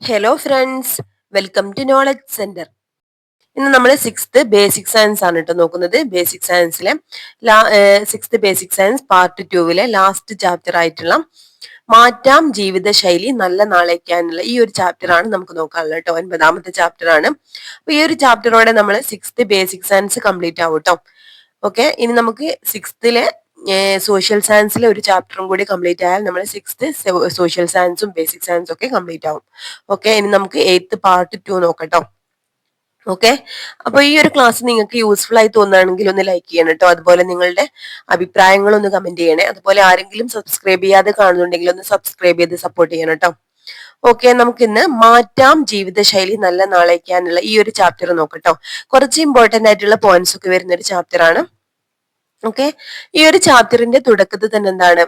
Hello friends, welcome to knowledge centre. ഇന്ന് നമ്മൾ sixth basic science ആണ് കേട്ടോ നോക്കുന്നത്. ബേസിക് സയൻസിലെ sixth basic science part 2 last chapter ആയിട്ടുള്ള മാറ്റാം ജീവിതശൈലി നല്ല നാളേക്കാനുള്ള ഈ ഒരു ചാപ്റ്റർ ആണ് നമുക്ക് നോക്കാനുള്ളത് കേട്ടോ. 9ാമത്തെ ചാപ്റ്റർ ആണ്. അപ്പൊ ഈ ഒരു ചാപ്റ്ററോടെ നമ്മൾ സിക്സ്ത് ബേസിക് സയൻസ് കംപ്ലീറ്റ് ആവും കേട്ടോ. ഓക്കെ, ഇനി നമുക്ക് സിക്സ്ത്തിലെ സോഷ്യൽ സയൻസിലെ ഒരു ചാപ്റ്ററും കൂടി കംപ്ലീറ്റ് ആയാൽ നമ്മൾ സിക്സ്ത് സോഷ്യൽ സയൻസും ബേസിക് സയൻസും ഒക്കെ കംപ്ലീറ്റ് ആവും. ഓക്കെ, ഇനി നമുക്ക് 8th പാർട്ട് 2 നോക്കട്ടോ. ഓക്കെ, അപ്പൊ ഈ ഒരു ക്ലാസ് നിങ്ങൾക്ക് യൂസ്ഫുൾ ആയി തോന്നുകയാണെങ്കിൽ ഒന്ന് ലൈക്ക് ചെയ്യണം കേട്ടോ. അതുപോലെ നിങ്ങളുടെ അഭിപ്രായങ്ങൾ ഒന്ന് കമന്റ് ചെയ്യണേ. അതുപോലെ ആരെങ്കിലും സബ്സ്ക്രൈബ് ചെയ്യാതെ കാണുന്നുണ്ടെങ്കിൽ ഒന്ന് സബ്സ്ക്രൈബ് ചെയ്ത് സപ്പോർട്ട് ചെയ്യണം കേട്ടോ. ഓക്കെ, നമുക്ക് ഇന്ന് മാറ്റാം ജീവിതശൈലി നല്ല നാളേക്കാനുള്ള ഈ ഒരു ചാപ്റ്റർ നോക്കട്ടോ. കുറച്ച് ഇമ്പോർട്ടന്റ് ആയിട്ടുള്ള പോയിന്റ്സ് ഒക്കെ വരുന്ന ഒരു ചാപ്റ്റർ ആണ്. ഓക്കെ, ഈ ഒരു ചാപ്റ്ററിന്റെ തുടക്കത്തിൽ തന്നെ എന്താണ്,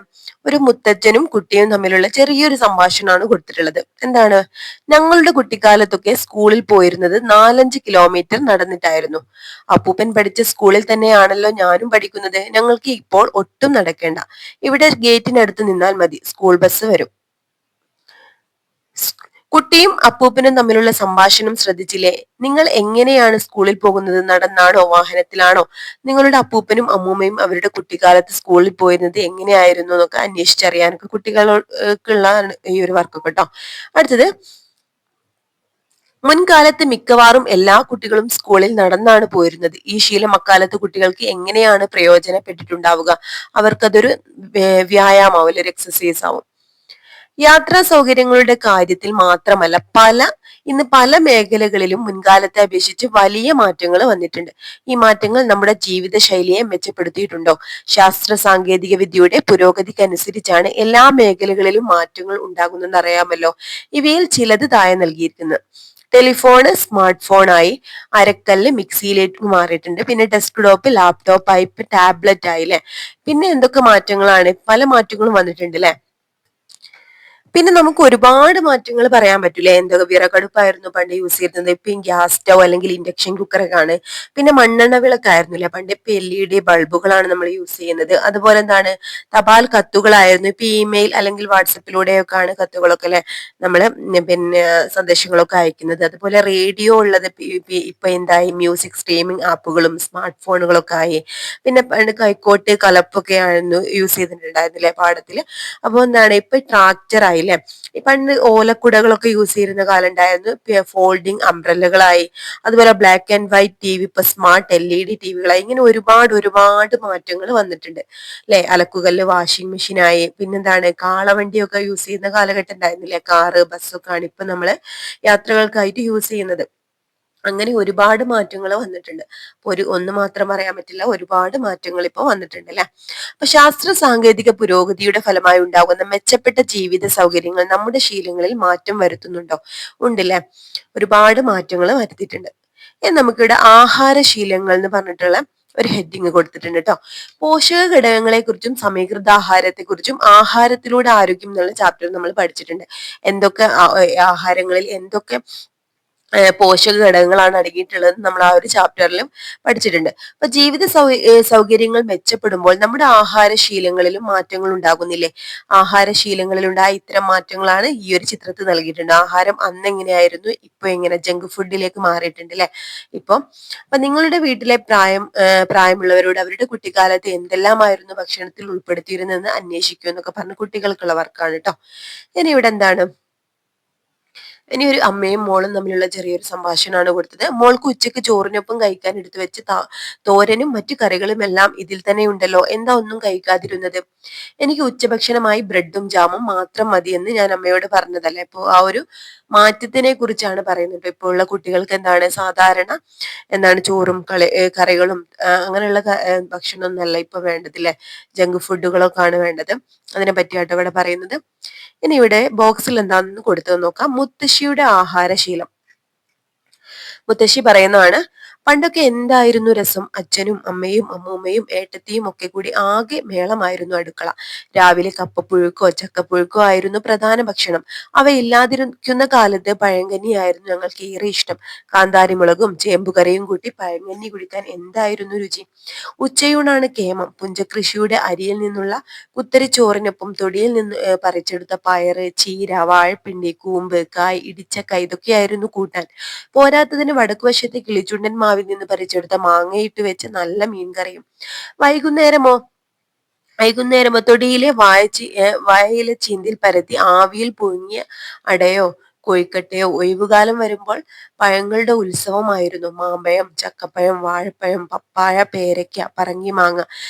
ഒരു മുത്തച്ഛനും കുട്ടിയും തമ്മിലുള്ള ചെറിയൊരു സംഭാഷണമാണ് കൊടുത്തിട്ടുള്ളത്. എന്താണ്, ഞങ്ങളുടെ കുട്ടിക്കാലത്തൊക്കെ സ്കൂളിൽ പോയിരുന്നത് 4-5 കിലോമീറ്റർ നടന്നിട്ടായിരുന്നു. അപ്പൂപ്പൻ പഠിച്ച സ്കൂളിൽ തന്നെയാണല്ലോ ഞാനും പഠിക്കുന്നത്. ഞങ്ങൾക്ക് ഇപ്പോൾ ഒട്ടും നടക്കേണ്ട, ഇവിടെ ഗേറ്റിനടുത്ത് നിന്നാൽ മതി, സ്കൂൾ ബസ് വരും. കുട്ടിയും അപ്പൂപ്പനും തമ്മിലുള്ള സംഭാഷണം ശ്രദ്ധിച്ചില്ലേ? നിങ്ങൾ എങ്ങനെയാണ് സ്കൂളിൽ പോകുന്നത്? നടന്നാണോ, വാഹനത്തിലാണോ? നിങ്ങളുടെ അപ്പൂപ്പനും അമ്മൂമ്മയും അവരുടെ കുട്ടിക്കാലത്ത് സ്കൂളിൽ പോയിരുന്നത് എങ്ങനെയായിരുന്നു എന്നൊക്കെ അന്വേഷിച്ചറിയാനൊക്കെ കുട്ടികൾക്കുള്ള ഈ ഒരു വർക്ക് കേട്ടോ. അടുത്തത്, മുൻകാലത്ത് മിക്കവാറും എല്ലാ കുട്ടികളും സ്കൂളിൽ നടന്നാണ് പോയിരുന്നത്. ഈ ശീലം അക്കാലത്ത് കുട്ടികൾക്ക് എങ്ങനെയാണ് പ്രയോജനപ്പെട്ടിട്ടുണ്ടാവുക? അവർക്കതൊരു വ്യായാമാവും, ഒരു എക്സസൈസ് ആവും. യാത്രാ സൗകര്യങ്ങളുടെ കാര്യത്തിൽ മാത്രമല്ല, ഇന്ന് പല മേഖലകളിലും മുൻകാലത്തെ അപേക്ഷിച്ച് വലിയ മാറ്റങ്ങൾ വന്നിട്ടുണ്ട്. ഈ മാറ്റങ്ങൾ നമ്മുടെ ജീവിത ശൈലിയെ മെച്ചപ്പെടുത്തിയിട്ടുണ്ടോ? ശാസ്ത്ര സാങ്കേതിക വിദ്യയുടെ പുരോഗതിക്കനുസരിച്ചാണ് എല്ലാ മേഖലകളിലും മാറ്റങ്ങൾ ഉണ്ടാകുന്നതെന്ന് അറിയാമല്ലോ. ഇവയിൽ ചിലത് താഴെ നൽകിയിരിക്കുന്നു. ടെലിഫോണ് സ്മാർട്ട് ഫോണായി, അരക്കല്ല് മിക്സിയിലേക്ക് മാറിയിട്ടുണ്ട്. പിന്നെ ഡെസ്ക്ടോപ്പ് ലാപ്ടോപ്പ് ആയി, ടാബ്ലറ്റ് ആയില്ലേ. പിന്നെ എന്തൊക്കെ മാറ്റങ്ങളാണ്, പല മാറ്റങ്ങളും വന്നിട്ടുണ്ട് അല്ലെ. പിന്നെ നമുക്ക് ഒരുപാട് മാറ്റങ്ങൾ പറയാൻ പറ്റൂലേ. എന്തൊക്കെ, വിറകടുപ്പായിരുന്നു പണ്ട് യൂസ് ചെയ്തിരുന്നത്, ഇപ്പം ഗ്യാസ് സ്റ്റവ് അല്ലെങ്കിൽ ഇൻഡക്ഷൻ കുക്കറൊക്കെ ആണ്. പിന്നെ മണ്ണെണ്ണ വിളക്കായിരുന്നില്ല പണ്ട്, ഇപ്പൊ LED ബൾബുകളാണ് നമ്മൾ യൂസ് ചെയ്യുന്നത്. അതുപോലെ എന്താണ്, തപാൽ കത്തുകളായിരുന്നു, ഇപ്പൊ ഇമെയിൽ അല്ലെങ്കിൽ വാട്സപ്പിലൂടെയൊക്കെ ആണ് കത്തുകളൊക്കെ അല്ലെ നമ്മള് പിന്നെ സന്ദേശങ്ങളൊക്കെ അയക്കുന്നത്. അതുപോലെ റേഡിയോ ഉള്ളത് ഇപ്പൊ എന്തായി, മ്യൂസിക് സ്ട്രീമിംഗ് ആപ്പുകളും സ്മാർട്ട് ഫോണുകളൊക്കെ ആയി. പിന്നെ പണ്ട് കൈക്കോട്ട് കലപ്പൊക്കെ ആയിരുന്നു യൂസ് ചെയ്തിട്ടുണ്ടായിരുന്നില്ലേ പാടത്തില്. അപ്പൊ എന്താണ്, ഇപ്പൊ ട്രാക്ടർ ആയില്ലേ. പണ്ട് ഓലക്കുടകളൊക്കെ യൂസ് ചെയ്യുന്ന കാലം ഉണ്ടായിരുന്നു. ഫോൾഡിങ് അംബ്രല്ലകളായി. അതുപോലെ ബ്ലാക്ക് ആൻഡ് വൈറ്റ് TV, ഇപ്പൊ സ്മാർട്ട് LED ടിവികളായി. ഇങ്ങനെ ഒരുപാട് ഒരുപാട് മാറ്റങ്ങൾ വന്നിട്ടുണ്ട് അല്ലെ. അലക്കുകല്ല് വാഷിംഗ് മെഷീൻ ആയി. പിന്നെന്താണ്, കാളവണ്ടിയൊക്കെ യൂസ് ചെയ്യുന്ന കാലഘട്ടം ഉണ്ടായിരുന്നില്ലേ. കാറ് ബസ്സൊക്കെ ആണ് ഇപ്പൊ നമ്മള് യാത്രകൾക്കായിട്ട് യൂസ് ചെയ്യുന്നത്. അങ്ങനെ ഒരുപാട് മാറ്റങ്ങൾ വന്നിട്ടുണ്ട്. ഒന്ന് മാത്രം പറയാൻ പറ്റില്ല, ഒരുപാട് മാറ്റങ്ങൾ ഇപ്പൊ വന്നിട്ടുണ്ട് അല്ലെ. അപ്പൊ ശാസ്ത്ര സാങ്കേതിക പുരോഗതിയുടെ ഫലമായി ഉണ്ടാകുന്ന മെച്ചപ്പെട്ട ജീവിത സൗകര്യങ്ങൾ നമ്മുടെ ശീലങ്ങളിൽ മാറ്റം വരുത്തുന്നുണ്ടോ? ഉണ്ടല്ലേ, ഒരുപാട് മാറ്റങ്ങൾ വരുത്തിയിട്ടുണ്ട്. നമുക്കിവിടെ ആഹാരശീലങ്ങൾ എന്ന് പറഞ്ഞിട്ടുള്ള ഒരു ഹെഡിങ് കൊടുത്തിട്ടുണ്ട് കേട്ടോ. പോഷക ഘടകങ്ങളെ കുറിച്ചും സമീകൃതാഹാരത്തെ കുറിച്ചും ആഹാരത്തിലൂടെ ആരോഗ്യം എന്നുള്ള ചാപ്റ്റർ നമ്മൾ പഠിച്ചിട്ടുണ്ട്. എന്തൊക്കെ ആഹാരങ്ങളിൽ എന്തൊക്കെ പോഷക ഘടകങ്ങളാണ് അടങ്ങിയിട്ടുള്ളത് നമ്മൾ ആ ഒരു ചാപ്റ്ററിലും പഠിച്ചിട്ടുണ്ട്. അപ്പൊ ജീവിത സൗകര്യങ്ങൾ മെച്ചപ്പെടുമ്പോൾ നമ്മുടെ ആഹാരശീലങ്ങളിലും മാറ്റങ്ങൾ ഉണ്ടാകുന്നില്ലേ. ആഹാരശീലങ്ങളിൽ ഉണ്ടായ ഇത്തരം മാറ്റങ്ങളാണ് ഈ ഒരു ചിത്രത്തിൽ നൽകിയിട്ടുണ്ട്. ആഹാരം അന്ന് എങ്ങനെയായിരുന്നു, ഇപ്പൊ എങ്ങനെ ജങ്ക് ഫുഡിലേക്ക് മാറിയിട്ടുണ്ട് അല്ലെ. അപ്പൊ നിങ്ങളുടെ വീട്ടിലെ പ്രായമുള്ളവരോട് അവരുടെ കുട്ടിക്കാലത്ത് എന്തെല്ലാമായിരുന്നു ഭക്ഷണത്തിൽ ഉൾപ്പെടുത്തിയിരുന്നെന്ന് അന്വേഷിക്കൂ എന്നൊക്കെ പറഞ്ഞ് കുട്ടികൾക്കുള്ള വർക്കാണ് കേട്ടോ. ഇനി ഇവിടെ എന്താണ്, ഇനി ഒരു അമ്മയും മോളും തമ്മിലുള്ള ചെറിയൊരു സംഭാഷണമാണ് കൊടുത്തത്. മോൾക്ക് ഉച്ചയ്ക്ക് ചോറിനൊപ്പം കഴിക്കാൻ എടുത്തു വെച്ച് തോരനും മറ്റു കറികളും എല്ലാം ഇതിൽ തന്നെ ഉണ്ടല്ലോ, എന്താ ഒന്നും കഴിക്കാതിരുന്നത്? എനിക്ക് ഉച്ചഭക്ഷണമായി ബ്രെഡും ജാമും മാത്രം മതിയെന്ന് ഞാൻ അമ്മയോട് പറഞ്ഞതല്ലേ. ഇപ്പൊ ആ ഒരു മാറ്റത്തിനെ കുറിച്ചാണ് പറയുന്നത്. ഇപ്പോൾ ഉള്ള കുട്ടികൾക്ക് എന്താണ്, സാധാരണ എന്താണ് ചോറും കറികളും അങ്ങനെയുള്ള ഭക്ഷണമൊന്നല്ല ഇപ്പൊ വേണ്ടതില്ലേ, ജങ്ക് ഫുഡുകളൊക്കെയാണ് വേണ്ടത്. അതിനെ പറ്റിയാട്ടോ ഇവിടെ പറയുന്നത്. ഇനി ഇവിടെ ബോക്സിൽ എന്താണെന്ന് കൊടുത്തു നോക്കാം. മുത്തശ്ശിയുടെ ആഹാരശീലം. മുത്തശ്ശി പറയുന്നതാണ്, പണ്ടൊക്കെ എന്തായിരുന്നു രസം? അച്ഛനും അമ്മയും അമ്മൂമ്മയും ഏട്ടത്തിയും ഒക്കെ കൂടി ആകെ മേളമായിരുന്നു അടുക്കള. രാവിലെ കപ്പപ്പുഴുക്കോ ചക്കപ്പുഴുക്കോ ആയിരുന്നു പ്രധാന ഭക്ഷണം. അവയില്ലാതിരിക്കുന്ന കാലത്ത് പഴങ്കഞ്ഞിയായിരുന്നു ഞങ്ങൾക്ക് ഏറെ ഇഷ്ടം. കാന്താരിമുളകും ചേമ്പുകറിയും കൂട്ടി പഴങ്കഞ്ഞി കുടിക്കാൻ എന്തായിരുന്നു രുചി! ഉച്ചയൂണാണ് കേമം. പുഞ്ചകൃഷിയുടെ അരിയിൽ നിന്നുള്ള കുത്തരിച്ചോറിനൊപ്പം തൊടിയിൽ നിന്ന് പറിച്ചെടുത്ത പയറ്, ചീര, വാഴപ്പിണ്ടി, കൂമ്പ്, കായ്, ഇടിച്ചക്ക ഇതൊക്കെയായിരുന്നു കൂട്ടാൻ. പോരാത്തതിന് വടക്കുവശത്തെ കിളിചുണ്ടൻ മാവിൽ നിന്ന് പറിച്ചെടുത്ത മാങ്ങയിട്ട് വെച്ച് നല്ല മീൻകറിയും. വൈകുന്നേരമോ തൊടിയിലെ വാഴയില ചീന്തിൽ പരത്തി ആവിയിൽ പുഴുങ്ങിയ അടയോ കോഴിക്കട്ടയോ. ഒഴിവുകാലം വരുമ്പോൾ പഴങ്ങളുടെ ഉത്സവമായിരുന്നു. മാമ്പഴം, ചക്കപ്പഴം, വാഴപ്പഴം, പപ്പായ, പേരയ്ക്ക, പറങ്കിമാങ്ങ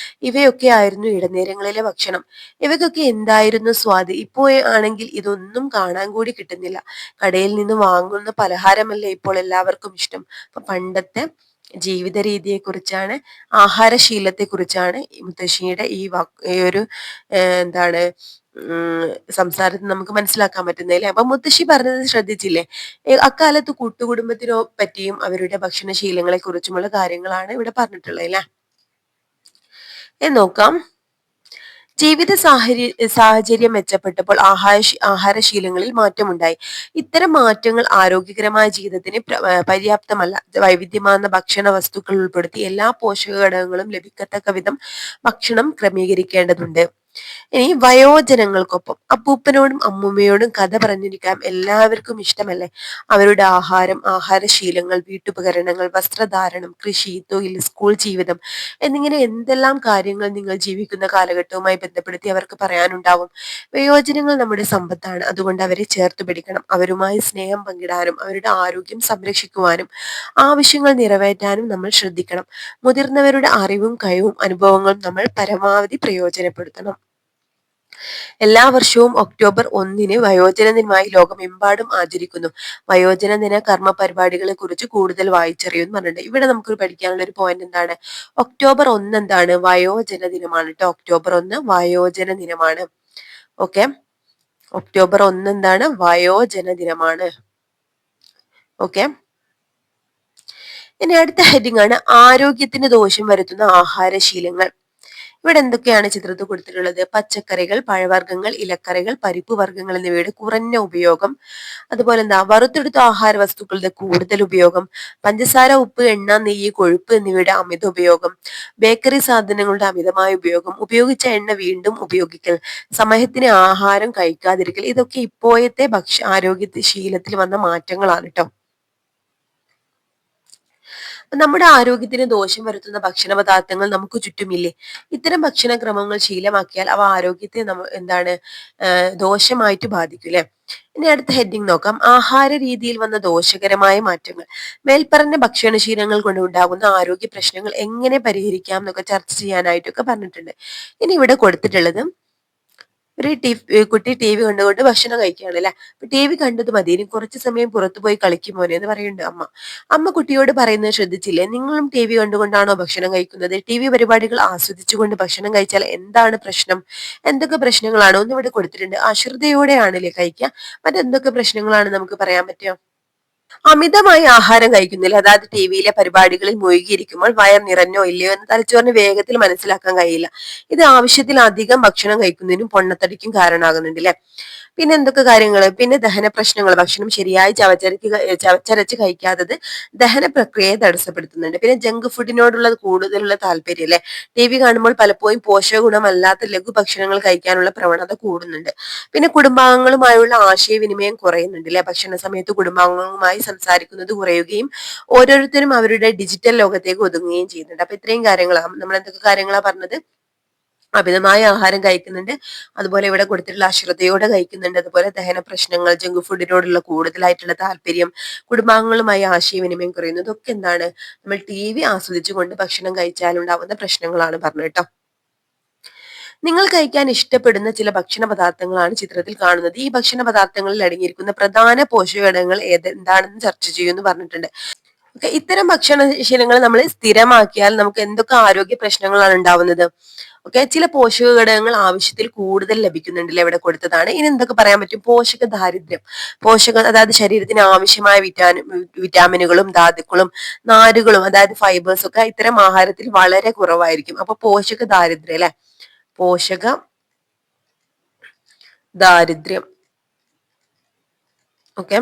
ഇവയൊക്കെ ആയിരുന്നു ഇടനേരങ്ങളിലെ ഭക്ഷണം. ഇവയ്ക്കൊക്കെ എന്തായിരുന്നു സ്വാദ്! ഇപ്പോൾ ആണെങ്കിൽ ഇതൊന്നും കാണാൻ കൂടി കിട്ടുന്നില്ല. കടയിൽ നിന്ന് വാങ്ങുന്ന പലഹാരമല്ലേ ഇപ്പോൾ എല്ലാവർക്കും ഇഷ്ടം. അപ്പൊ പണ്ടത്തെ ജീവിത രീതിയെ കുറിച്ചാണ്, ആഹാരശീലത്തെ കുറിച്ചാണ് മുത്തശ്ശിയുടെ ഈ ഒരു എന്താണ് സംസാരത്തിൽ നമുക്ക് മനസ്സിലാക്കാൻ പറ്റുന്നതല്ലേ. അപ്പൊ മുത്തശ്ശി പറഞ്ഞത് ശ്രദ്ധിച്ചില്ലേ? അക്കാലത്ത് കൂട്ടുകുടുംബത്തിനെ പറ്റിയും അവരുടെ ഭക്ഷണശീലങ്ങളെ കുറിച്ചുമുള്ള കാര്യങ്ങളാണ് ഇവിടെ പറഞ്ഞിട്ടുള്ളത് അല്ലെ. നോക്കാം. ജീവിത സാഹചര്യം മെച്ചപ്പെട്ടപ്പോൾ ആഹാരശീലങ്ങളിൽ മാറ്റമുണ്ടായി. ഇത്തരം മാറ്റങ്ങൾ ആരോഗ്യകരമായ ജീവിതത്തിന് പര്യാപ്തമല്ല. വൈവിധ്യമാർന്ന ഭക്ഷണ വസ്തുക്കൾ ഉൾപ്പെടുത്തി എല്ലാ പോഷക ഘടകങ്ങളും ലഭിക്കത്തക്ക വിധം ഭക്ഷണം ക്രമീകരിക്കേണ്ടതുണ്ട്. ഇനി വയോജനങ്ങൾക്കൊപ്പം അപ്പൂപ്പനോടും അമ്മൂമ്മയോടും കഥ പറഞ്ഞിരിക്കാൻ എല്ലാവർക്കും ഇഷ്ടമല്ലേ. അവരുടെ ആഹാരം, ആഹാരശീലങ്ങൾ, വീട്ടുപകരണങ്ങൾ, വസ്ത്രധാരണം, കൃഷി, തൊഴിൽ, സ്കൂൾ ജീവിതം എന്നിങ്ങനെ എന്തെല്ലാം കാര്യങ്ങൾ നിങ്ങൾ ജീവിക്കുന്ന കാലഘട്ടവുമായി ബന്ധപ്പെടുത്തി അവർക്ക് പറയാനുണ്ടാവും. വയോജനങ്ങൾ നമ്മുടെ സമ്പത്താണ്. അതുകൊണ്ട് അവരെ ചേർത്ത് പിടിക്കണം. അവരുമായി സ്നേഹം പങ്കിടാനും അവരുടെ ആരോഗ്യം സംരക്ഷിക്കുവാനും ആവശ്യങ്ങൾ നിറവേറ്റാനും നമ്മൾ ശ്രദ്ധിക്കണം. മുതിർന്നവരുടെ അറിവും കഴിവും അനുഭവങ്ങളും നമ്മൾ പരമാവധി പ്രയോജനപ്പെടുത്തണം. എല്ലാ വർഷവും ഒക്ടോബർ 1 വയോജന ദിനമായി ലോകമെമ്പാടും ആചരിക്കുന്നു. വയോജന ദിന കർമ്മ പരിപാടികളെ കുറിച്ച് കൂടുതൽ വായിച്ചറിയുമെന്ന് പറഞ്ഞിട്ടുണ്ട്. ഇവിടെ നമുക്ക് പഠിക്കാനുള്ള ഒരു പോയിന്റ് എന്താണ്? ഒക്ടോബർ 1 എന്താണ്? വയോജന ദിനമാണ് കേട്ടോ. ഒക്ടോബർ 1 വയോജന ദിനമാണ്. ഓക്കെ, ഒക്ടോബർ 1 എന്താണ്? വയോജന ദിനമാണ്. ഓക്കെ, ഇനി അടുത്ത ഹെഡിങ് ആണ് ആരോഗ്യത്തിന് ദോഷം വരുത്തുന്ന ആഹാരശീലങ്ങൾ. ഇവിടെ എന്തൊക്കെയാണ് ചിത്രത്തിൽ കൊടുത്തിട്ടുള്ളത്? പച്ചക്കറികൾ, പഴവർഗ്ഗങ്ങൾ, ഇലക്കറികൾ, പരിപ്പ് വർഗ്ഗങ്ങൾ എന്നിവയുടെ കുറഞ്ഞ ഉപയോഗം. അതുപോലെ എന്താ? വറുത്തെടുത്ത ആഹാര വസ്തുക്കളുടെ കൂടുതൽ ഉപയോഗം. പഞ്ചസാര, ഉപ്പ്, എണ്ണ, നെയ്യ്, കൊഴുപ്പ് എന്നിവയുടെ അമിത ഉപയോഗം. ബേക്കറി സാധനങ്ങളുടെ അമിതമായ ഉപയോഗം. ഉപയോഗിച്ച എണ്ണ വീണ്ടും ഉപയോഗിക്കൽ. സമയത്തിന് ആഹാരം കഴിക്കാതിരിക്കൽ. ഇതൊക്കെ ഇപ്പോഴത്തെ ആരോഗ്യ ശീലത്തിൽ വന്ന മാറ്റങ്ങളാണ് കേട്ടോ. നമ്മുടെ ആരോഗ്യത്തിന് ദോഷം വരുത്തുന്ന ഭക്ഷണ പദാർത്ഥങ്ങൾ നമുക്ക് ചുറ്റുമില്ലേ? ഇത്തരം ഭക്ഷണക്രമങ്ങൾ ശീലമാക്കിയാൽ അവ ആരോഗ്യത്തെ ദോഷമായിട്ട് ബാധിക്കും അല്ലെ. ഇനി അടുത്ത ഹെഡിങ് നോക്കാം. ആഹാര രീതിയിൽ വന്ന ദോഷകരമായ മാറ്റങ്ങൾ. മേൽപ്പറഞ്ഞ ഭക്ഷണശീലങ്ങൾ കൊണ്ട് ഉണ്ടാകുന്ന ആരോഗ്യ പ്രശ്നങ്ങൾ എങ്ങനെ പരിഹരിക്കാം എന്നൊക്കെ ചർച്ച ചെയ്യാനായിട്ടൊക്കെ പറഞ്ഞിട്ടുണ്ട്. ഇനി ഇവിടെ കൊടുത്തിട്ടുള്ളത് ഒരു കുട്ടി ടി വി കണ്ടുകൊണ്ട് ഭക്ഷണം കഴിക്കുകയാണ് അല്ലെ. അപ്പൊ ടി വി കണ്ടത് മതി, ഇനി കുറച്ചു സമയം പുറത്തു പോയി കളിക്കും മോനെ എന്ന് പറയുന്നുണ്ട് അമ്മ. അമ്മ കുട്ടിയോട് പറയുന്നത് ശ്രദ്ധിച്ചില്ലേ? നിങ്ങളും ടി വി കണ്ടുകൊണ്ടാണോ ഭക്ഷണം കഴിക്കുന്നത്? ടി വി പരിപാടികൾ ആസ്വദിച്ചുകൊണ്ട് ഭക്ഷണം കഴിച്ചാൽ എന്താണ് പ്രശ്നം? എന്തൊക്കെ പ്രശ്നങ്ങളാണ്? ഒന്നും ഇവിടെ കൊടുത്തിട്ടുണ്ട്. അശ്രദ്ധയോടെയാണല്ലേ കഴിക്കുക. മറ്റെന്തൊക്കെ പ്രശ്നങ്ങളാണ് നമുക്ക് പറയാൻ പറ്റുക? അമിതമായി ആഹാരം കഴിക്കുന്നില്ല, അതായത് ടി വിയിലെ പരിപാടികളിൽ മുഴുകിയിരിക്കുമ്പോൾ വയർ നിറഞ്ഞോ ഇല്ലയോ എന്ന് തലച്ചോറിന് വേഗത്തിൽ മനസ്സിലാക്കാൻ കഴിയില്ല. ഇത് ആവശ്യത്തിലധികം ഭക്ഷണം കഴിക്കുന്നതിനും പൊണ്ണത്തടിക്കും കാരണമാകുന്നുണ്ട് അല്ലെ. പിന്നെ എന്തൊക്കെ കാര്യങ്ങൾ? പിന്നെ ദഹന പ്രശ്നങ്ങൾ. ഭക്ഷണം ശരിയായി ചവച്ചരച്ച് കഴിക്കാത്തത് ദഹന പ്രക്രിയയെ തടസ്സപ്പെടുത്തുന്നുണ്ട്. പിന്നെ ജങ്ക് ഫുഡിനോടുള്ള കൂടുതലുള്ള താല്പര്യം അല്ലെ. ടി വി കാണുമ്പോൾ പലപ്പോഴും പോഷക ഗുണമല്ലാത്ത ലഘു ഭക്ഷണങ്ങൾ കഴിക്കാനുള്ള പ്രവണത കൂടുന്നുണ്ട്. പിന്നെ കുടുംബാംഗങ്ങളുമായുള്ള ആശയവിനിമയം കുറയുന്നുണ്ട് അല്ലെ. ഭക്ഷണ സമയത്ത് കുടുംബാംഗങ്ങളുമായി സംസാരിക്കുന്നത് കുറയുകയും ഓരോരുത്തരും അവരുടെ ഡിജിറ്റൽ ലോകത്തേക്ക് ഒതുങ്ങുകയും ചെയ്യുന്നുണ്ട്. അപ്പൊ ഇത്രയും കാര്യങ്ങളാണ് നമ്മൾ എന്തൊക്കെ കാര്യങ്ങളാ പറഞ്ഞത്? അമിതമായ ആഹാരം കഴിക്കുന്നുണ്ട്, അതുപോലെ ഇവിടെ കൊടുത്തിട്ടുള്ള അശ്രദ്ധയോടെ കഴിക്കുന്നുണ്ട്, അതുപോലെ ദഹന പ്രശ്നങ്ങൾ, ജങ്ക് ഫുഡിനോടുള്ള കൂടുതലായിട്ടുള്ള താല്പര്യം, കുടുംബാംഗങ്ങളുമായി ആശയവിനിമയം കുറയുന്നു. ഇതൊക്കെ എന്താണ്? നമ്മൾ ടി വി ആസ്വദിച്ചുകൊണ്ട് ഭക്ഷണം കഴിച്ചാലുണ്ടാവുന്ന പ്രശ്നങ്ങളാണ് പറഞ്ഞത് കേട്ടോ. നിങ്ങൾ കഴിക്കാൻ ഇഷ്ടപ്പെടുന്ന ചില ഭക്ഷണ പദാർത്ഥങ്ങളാണ് ചിത്രത്തിൽ കാണുന്നത്. ഈ ഭക്ഷണ പദാർത്ഥങ്ങളിൽ അടങ്ങിയിരിക്കുന്ന പ്രധാന പോഷകഘടകങ്ങൾ എന്താണെന്ന് ചർച്ച ചെയ്യുമെന്ന് പറഞ്ഞിട്ടുണ്ട്. ഇത്തരം ഭക്ഷണശീലങ്ങൾ നമ്മൾ സ്ഥിരമാക്കിയാൽ നമുക്ക് എന്തൊക്കെ ആരോഗ്യ പ്രശ്നങ്ങളാണ് ഉണ്ടാവുന്നത്? ഓക്കെ, ചില പോഷക ഘടകങ്ങൾ ആവശ്യത്തിൽ കൂടുതൽ ലഭിക്കുന്നുണ്ടല്ലോ, ഇവിടെ കൊടുത്തതാണ്. ഇനി എന്തൊക്കെ പറയാൻ പറ്റും? പോഷക ദാരിദ്ര്യം. അതായത് ശരീരത്തിന് ആവശ്യമായ വിറ്റാമിനുകളും ധാതുക്കളും നാരുകളും അതായത് ഫൈബേഴ്സ് ഒക്കെ ഇത്തരം ആഹാരത്തിൽ വളരെ കുറവായിരിക്കും. അപ്പൊ പോഷക ദാരിദ്ര്യം അല്ലെ, പോഷക ദാരിദ്ര്യം. ഓക്കെ,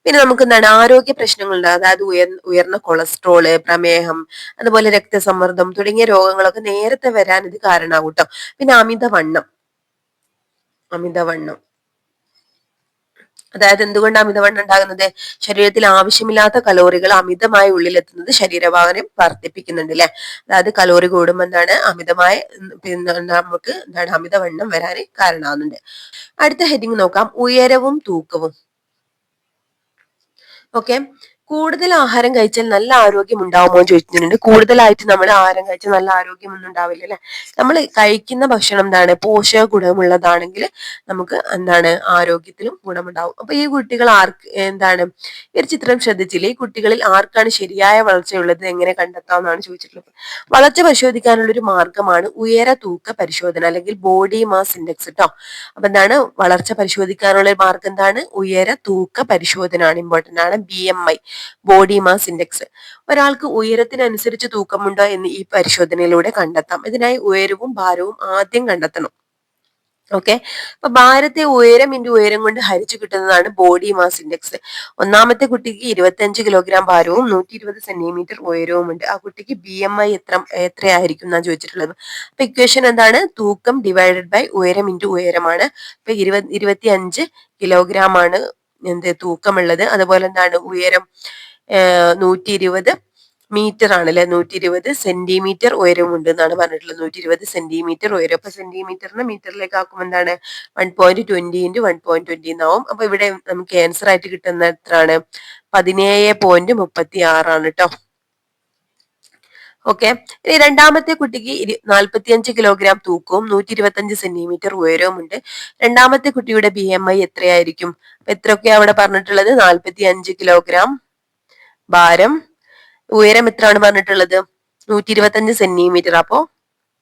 പിന്നെ നമുക്ക് എന്താണ് ആരോഗ്യ പ്രശ്നങ്ങളുണ്ട്. അതായത് ഉയർന്ന കൊളസ്ട്രോള്, പ്രമേഹം, അതുപോലെ രക്തസമ്മർദ്ദം തുടങ്ങിയ രോഗങ്ങളൊക്കെ നേരത്തെ വരാൻ ഇത് കാരണമാകും കേട്ടോ. പിന്നെ അമിതവണ്ണം. അതായത് എന്തുകൊണ്ട് അമിതവണ്ണം ഉണ്ടാകുന്നത്? ശരീരത്തിൽ ആവശ്യമില്ലാത്ത കലോറികൾ അമിതമായി ഉള്ളിലെത്തുന്നത് ശരീരഭാരം വർദ്ധിപ്പിക്കുന്നുണ്ട് അല്ലെ. അതായത് കലോറി കൂടുമ്പോൾ എന്താണ് അമിതമായ പിന്നെ നമുക്ക് എന്താണ് അമിതവണ്ണം വരാൻ കാരണമാകുന്നുണ്ട്. അടുത്ത ഹെഡിങ് നോക്കാം, ഉയരവും തൂക്കവും. ഓക്കെ, കൂടുതൽ ആഹാരം കഴിച്ചാൽ നല്ല ആരോഗ്യം ഉണ്ടാവുമോ എന്ന് ചോദിച്ചിട്ടുണ്ട്. കൂടുതലായിട്ട് നമ്മൾ ആഹാരം കഴിച്ചാൽ നല്ല ആരോഗ്യമൊന്നും ഉണ്ടാവില്ല അല്ലെ. നമ്മൾ കഴിക്കുന്ന ഭക്ഷണം എന്താണ് പോഷക ഗുണമുള്ളതാണെങ്കിൽ നമുക്ക് എന്താണ് ആരോഗ്യത്തിലും ഗുണമുണ്ടാവും. അപ്പൊ ഈ കുട്ടികൾ എന്താണ് ഈ ഒരു ചിത്രം ശ്രദ്ധിച്ചില്ലേ? ഈ കുട്ടികളിൽ ആർക്കാണ് ശരിയായ വളർച്ചയുള്ളത് എങ്ങനെ കണ്ടെത്താമെന്നാണ് ചോദിച്ചിട്ടുള്ളത്. വളർച്ച പരിശോധിക്കാനുള്ള ഒരു മാർഗമാണ് ഉയര തൂക്ക പരിശോധന അല്ലെങ്കിൽ ബോഡി മാസ് ഇൻഡെക്സ് കേട്ടോ. അപ്പൊ എന്താണ് വളർച്ച പരിശോധിക്കാനുള്ള മാർഗം? എന്താണ്? ഉയര തൂക്ക പരിശോധന ആണ്, ഇമ്പോർട്ടന്റ് ആണ്. BMI, body mass index. ഒരാൾക്ക് ഉയരത്തിനനുസരിച്ച് തൂക്കമുണ്ടോ എന്ന് ഈ പരിശോധനയിലൂടെ കണ്ടെത്താം. ഇതിനായി ഉയരവും ഭാരവും ആദ്യം കണ്ടെത്തണം. ഓക്കെ, അപ്പൊ ഭാരത്തെ ഉയരം ഇൻറ്റു ഉയരം കൊണ്ട് ഹരിച്ചു കിട്ടുന്നതാണ് ബോഡി മാസ് ഇൻഡെക്സ്. ഒന്നാമത്തെ കുട്ടിക്ക് 25 കിലോഗ്രാം ഭാരവും 120 സെന്റിമീറ്റർ ഉയരവും ഉണ്ട്. ആ കുട്ടിക്ക് BMI എത്രയായിരിക്കും എന്നാണ് ചോദിച്ചിട്ടുള്ളത്. അപ്പൊ ഇക്വേഷൻ എന്താണ്? തൂക്കം ഡിവൈഡഡ് ബൈ ഉയരം ഇൻറ്റു ഉയരമാണ്. അപ്പൊ 25 കിലോഗ്രാം ആണ് തൂക്കമുള്ളത്. അതുപോലെ എന്താണ് ഉയരം 120 മീറ്റർ ആണ് അല്ലെ, 120 സെന്റിമീറ്റർ ഉയരമുണ്ട് എന്നാണ് പറഞ്ഞിട്ടുള്ളത്. 120 സെന്റിമീറ്റർ ഉയരം. അപ്പൊ സെന്റിമീറ്ററിന് മീറ്ററിലേക്ക് ആക്കുമ്പോൾ എന്താണ് 1.20 ഇൻറ്റു 1.20 എന്നാവും. അപ്പൊ ഇവിടെ നമുക്ക് ആൻസർ ആയിട്ട് കിട്ടുന്ന എത്രയാണ്? 17.36 ആണ് കേട്ടോ. ഓക്കെ, ഇനി രണ്ടാമത്തെ കുട്ടിക്ക് 45 കിലോഗ്രാം തൂക്കവും 125 സെന്റിമീറ്റർ ഉയരവും ഉണ്ട്. രണ്ടാമത്തെ കുട്ടിയുടെ BMI എത്രയായിരിക്കും? അപ്പൊ എത്രയൊക്കെയാ അവിടെ പറഞ്ഞിട്ടുള്ളത്? 45 കിലോഗ്രാം ഭാരം, ഉയരം എത്രയാണ് പറഞ്ഞിട്ടുള്ളത്? 125 സെന്റിമീറ്റർ. അപ്പോ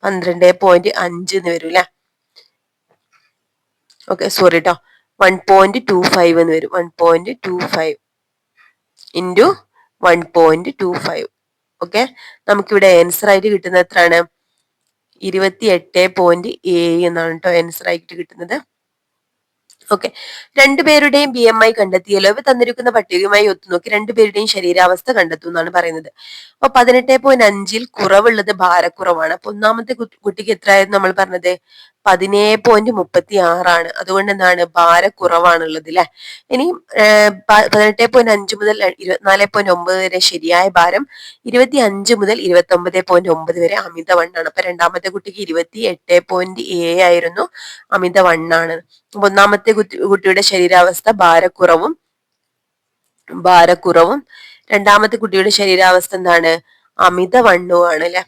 12.5 എന്ന് വരും അല്ലെ. ഓക്കെ, സോറി കേട്ടോ, 1.25 എന്ന് വരും. 1.25 ഇൻറ്റു 1.25. ഓക്കെ, നമുക്കിവിടെ ആൻസർ ആയിട്ട് കിട്ടുന്നത് എത്രയാണ്? 28.7 എന്നാണ് കേട്ടോ ആൻസർ ആയിട്ട് കിട്ടുന്നത്. ഓക്കെ, രണ്ടുപേരുടെയും BMI കണ്ടെത്തിയല്ലോ. ഇവ തന്നിരിക്കുന്ന പട്ടികയുമായി ഒത്തുനോക്കി രണ്ടുപേരുടെയും ശരീരാവസ്ഥ കണ്ടെത്തും എന്നാണ് പറയുന്നത്. അപ്പൊ 18.5 കുറവുള്ളത് ഭാരക്കുറവാണ്. അപ്പൊ ഒന്നാമത്തെ കുട്ടിക്ക് എത്രയായിരുന്നു നമ്മൾ പറഞ്ഞത്? 17.36 ആണ്. അതുകൊണ്ട് എന്താണ് ഭാരക്കുറവാണുള്ളത് അല്ലെ. ഇനി 18.5 മുതൽ 24.9 വരെ ശരിയായ ഭാരം, 25 മുതൽ 29.9 വരെ അമിതവണ്ണാണ്. അപ്പൊ രണ്ടാമത്തെ കുട്ടിക്ക് 28.7 ആയിരുന്നു, അമിതവണ്ണാണ്. ഒന്നാമത്തെ കുട്ടിയുടെ ശരീരാവസ്ഥ ഭാരക്കുറവും രണ്ടാമത്തെ കുട്ടിയുടെ ശരീരാവസ്ഥ എന്താണ്? അമിതവണ്ണവുമാണ് അല്ലെ.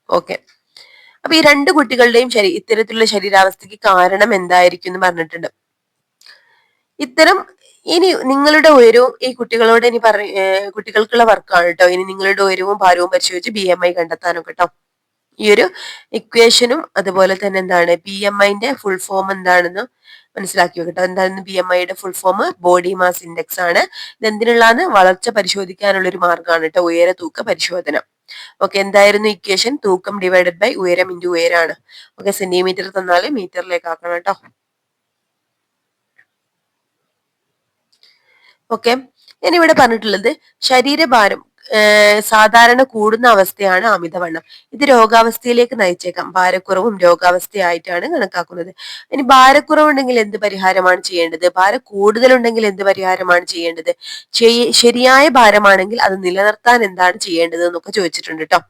ഓക്കെ, അപ്പൊ ഈ രണ്ട് കുട്ടികളുടെയും ഇത്തരത്തിലുള്ള ശരീരാവസ്ഥയ്ക്ക് കാരണം എന്തായിരിക്കും എന്ന് പറഞ്ഞിട്ടുണ്ട്. ഇനി നിങ്ങളുടെ ഉയരവും ഈ കുട്ടികളോട് ഇനി കുട്ടികൾക്കുള്ള വർക്കാണ് കേട്ടോ. ഇനി നിങ്ങളുടെ ഉയരവും ഭാരവും പരിശോധിച്ച് BMI കണ്ടെത്താനൊക്കെ കേട്ടോ. ഈ ഒരു ഇക്വേഷനും അതുപോലെ തന്നെ എന്താണ് BMIന്റെ ഫുൾ ഫോം എന്താണെന്ന് മനസ്സിലാക്കി വെക്കട്ടോ. എന്താണ് BMIയുടെ full form? Body mass index ആണ്. ഇത് എന്തിനുള്ളതാണ്? വളർച്ച പരിശോധിക്കാനുള്ള ഒരു മാർഗ്ഗമാണ് കേട്ടോ, ഉയര തൂക്ക പരിശോധന. ഓക്കെ, എന്തായിരുന്നു ഇക്വേഷൻ? തൂക്കം ഡിവൈഡഡ് ബൈ ഉയരം ഇൻറ്റു ഉയരാണ്. ഓക്കെ, സെന്റിമീറ്റർ തന്നാൽ മീറ്ററിലേക്ക് ആക്കണം കേട്ടോ. ഓക്കെ, ഞാൻ ഇവിടെ പറഞ്ഞിട്ടുള്ളത് ശരീരഭാരം സാധാരണ കൂടുന്ന അവസ്ഥയാണ് അമിതവണ്ണം. ഇത് രോഗാവസ്ഥയിലേക്ക് നയിച്ചേക്കാം. ഭാരക്കുറവും രോഗാവസ്ഥയായിട്ടാണ് കണക്കാക്കുന്നത്. ഇനി ഭാരക്കുറവുണ്ടെങ്കിൽ എന്ത് പരിഹാരമാണ് ചെയ്യേണ്ടത്? ഭാരം കൂടുതലുണ്ടെങ്കിൽ എന്ത് പരിഹാരമാണ് ചെയ്യേണ്ടത്? ശരിയായ ഭാരമാണെങ്കിൽ അത് നിലനിർത്താൻ എന്താണ് ചെയ്യേണ്ടത് എന്നൊക്കെ ചോദിച്ചിട്ടുണ്ട് കേട്ടോ.